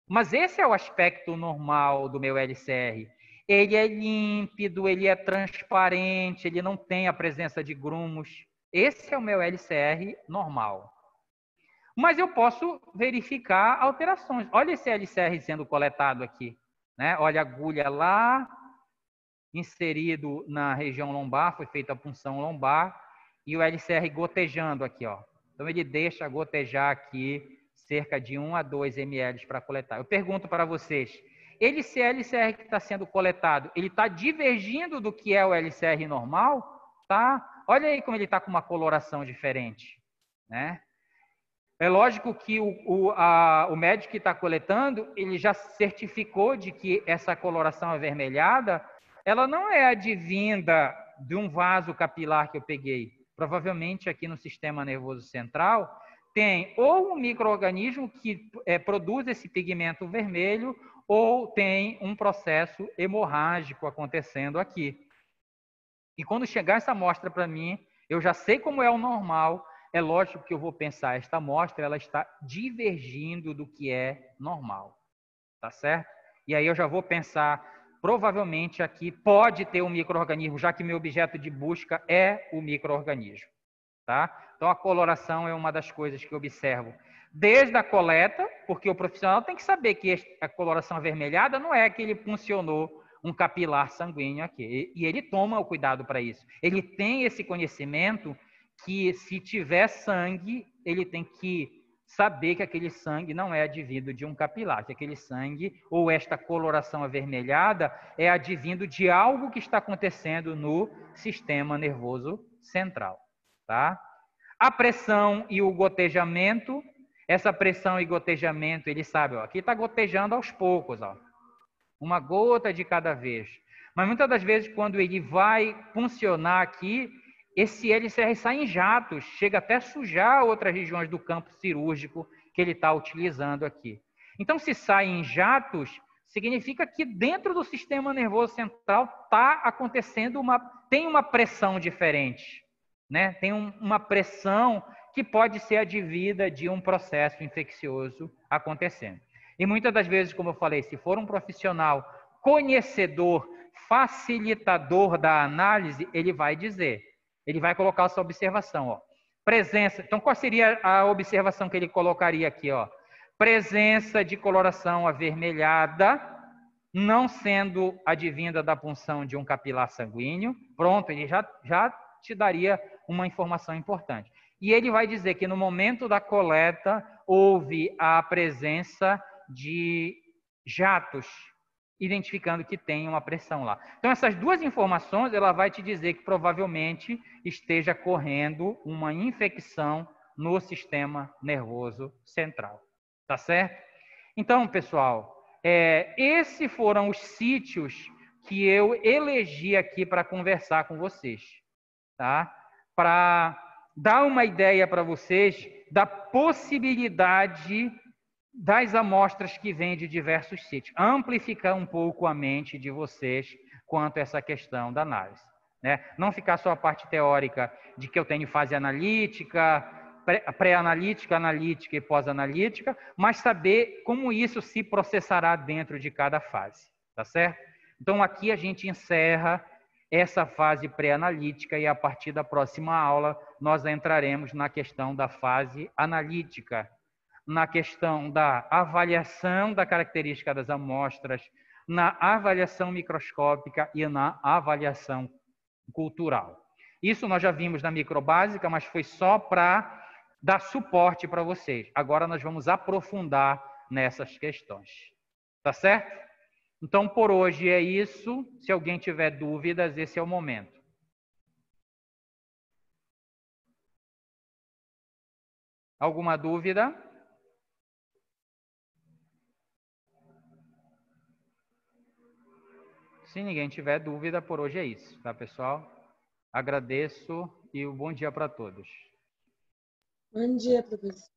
Mas esse é o aspecto normal do meu LCR. Ele é límpido, ele é transparente, ele não tem a presença de grumos. Esse é o meu LCR normal. Mas eu posso verificar alterações. Olha esse LCR sendo coletado aqui. Né? Olha a agulha lá, inserido na região lombar, foi feita a punção lombar, e o LCR gotejando aqui. Ó. Então, ele deixa gotejar aqui cerca de 1 a 2 ml para coletar. Eu pergunto para vocês, esse LCR que está sendo coletado, ele está divergindo do que é o LCR normal? Tá? Olha aí como ele está com uma coloração diferente. Né? É lógico que o médico que está coletando, ele já certificou de que essa coloração avermelhada, ela não é advinda de um vaso capilar que eu peguei. Provavelmente aqui no sistema nervoso central, tem ou um micro-organismo que produz esse pigmento vermelho, ou tem um processo hemorrágico acontecendo aqui. E quando chegar essa amostra para mim, eu já sei como é o normal, é lógico que eu vou pensar, esta amostra ela está divergindo do que é normal. Tá certo? E aí eu já vou pensar, provavelmente aqui pode ter um micro-organismo, já que meu objeto de busca é o micro-organismo. Tá? Então, a coloração é uma das coisas que eu observo. Desde a coleta, porque o profissional tem que saber que a coloração avermelhada não é que ele puncionou um capilar sanguíneo aqui. E ele toma o cuidado para isso. Ele tem esse conhecimento que, se tiver sangue, ele tem que saber que aquele sangue não é advindo de um capilar, que aquele sangue, ou esta coloração avermelhada, é advindo de algo que está acontecendo no sistema nervoso central. Tá? A pressão e o gotejamento, essa pressão e gotejamento, ele sabe, ó, aqui está gotejando aos poucos, ó, uma gota de cada vez. Mas muitas das vezes, quando ele vai funcionar aqui, esse LCR sai em jatos, chega até a sujar outras regiões do campo cirúrgico que ele está utilizando aqui. Então, se sai em jatos, significa que dentro do sistema nervoso central está acontecendo tem uma pressão diferente. Né? Tem uma pressão que pode ser advida de um processo infeccioso acontecendo. E muitas das vezes, como eu falei, se for um profissional conhecedor, facilitador da análise, ele vai dizer, ele vai colocar essa observação. Ó. Presença, então qual seria a observação que ele colocaria aqui? Ó? Presença de coloração avermelhada, não sendo advinda da punção de um capilar sanguíneo. Pronto, ele já te daria uma informação importante. E ele vai dizer que no momento da coleta, houve a presença de jatos, identificando que tem uma pressão lá. Então, essas duas informações, ela vai te dizer que provavelmente esteja correndo uma infecção no sistema nervoso central. Tá certo? Então, pessoal, esses foram os sítios que eu elegi aqui para conversar com vocês, tá? Para dar uma ideia para vocês da possibilidade das amostras que vêm de diversos sítios, amplificar um pouco a mente de vocês quanto a essa questão da análise, né? Não ficar só a parte teórica de que eu tenho fase analítica, pré-analítica, analítica e pós-analítica, mas saber como isso se processará dentro de cada fase, tá certo? Então, aqui a gente encerra essa fase pré-analítica e a partir da próxima aula nós entraremos na questão da fase analítica, na questão da avaliação da característica das amostras, na avaliação microscópica e na avaliação cultural. Isso nós já vimos na microbásica, mas foi só para dar suporte para vocês. Agora nós vamos aprofundar nessas questões. Tá certo? Então, por hoje é isso. Se alguém tiver dúvidas, esse é o momento. Alguma dúvida? Se ninguém tiver dúvida, por hoje é isso, tá, pessoal? Agradeço e um bom dia para todos. Bom dia, professor.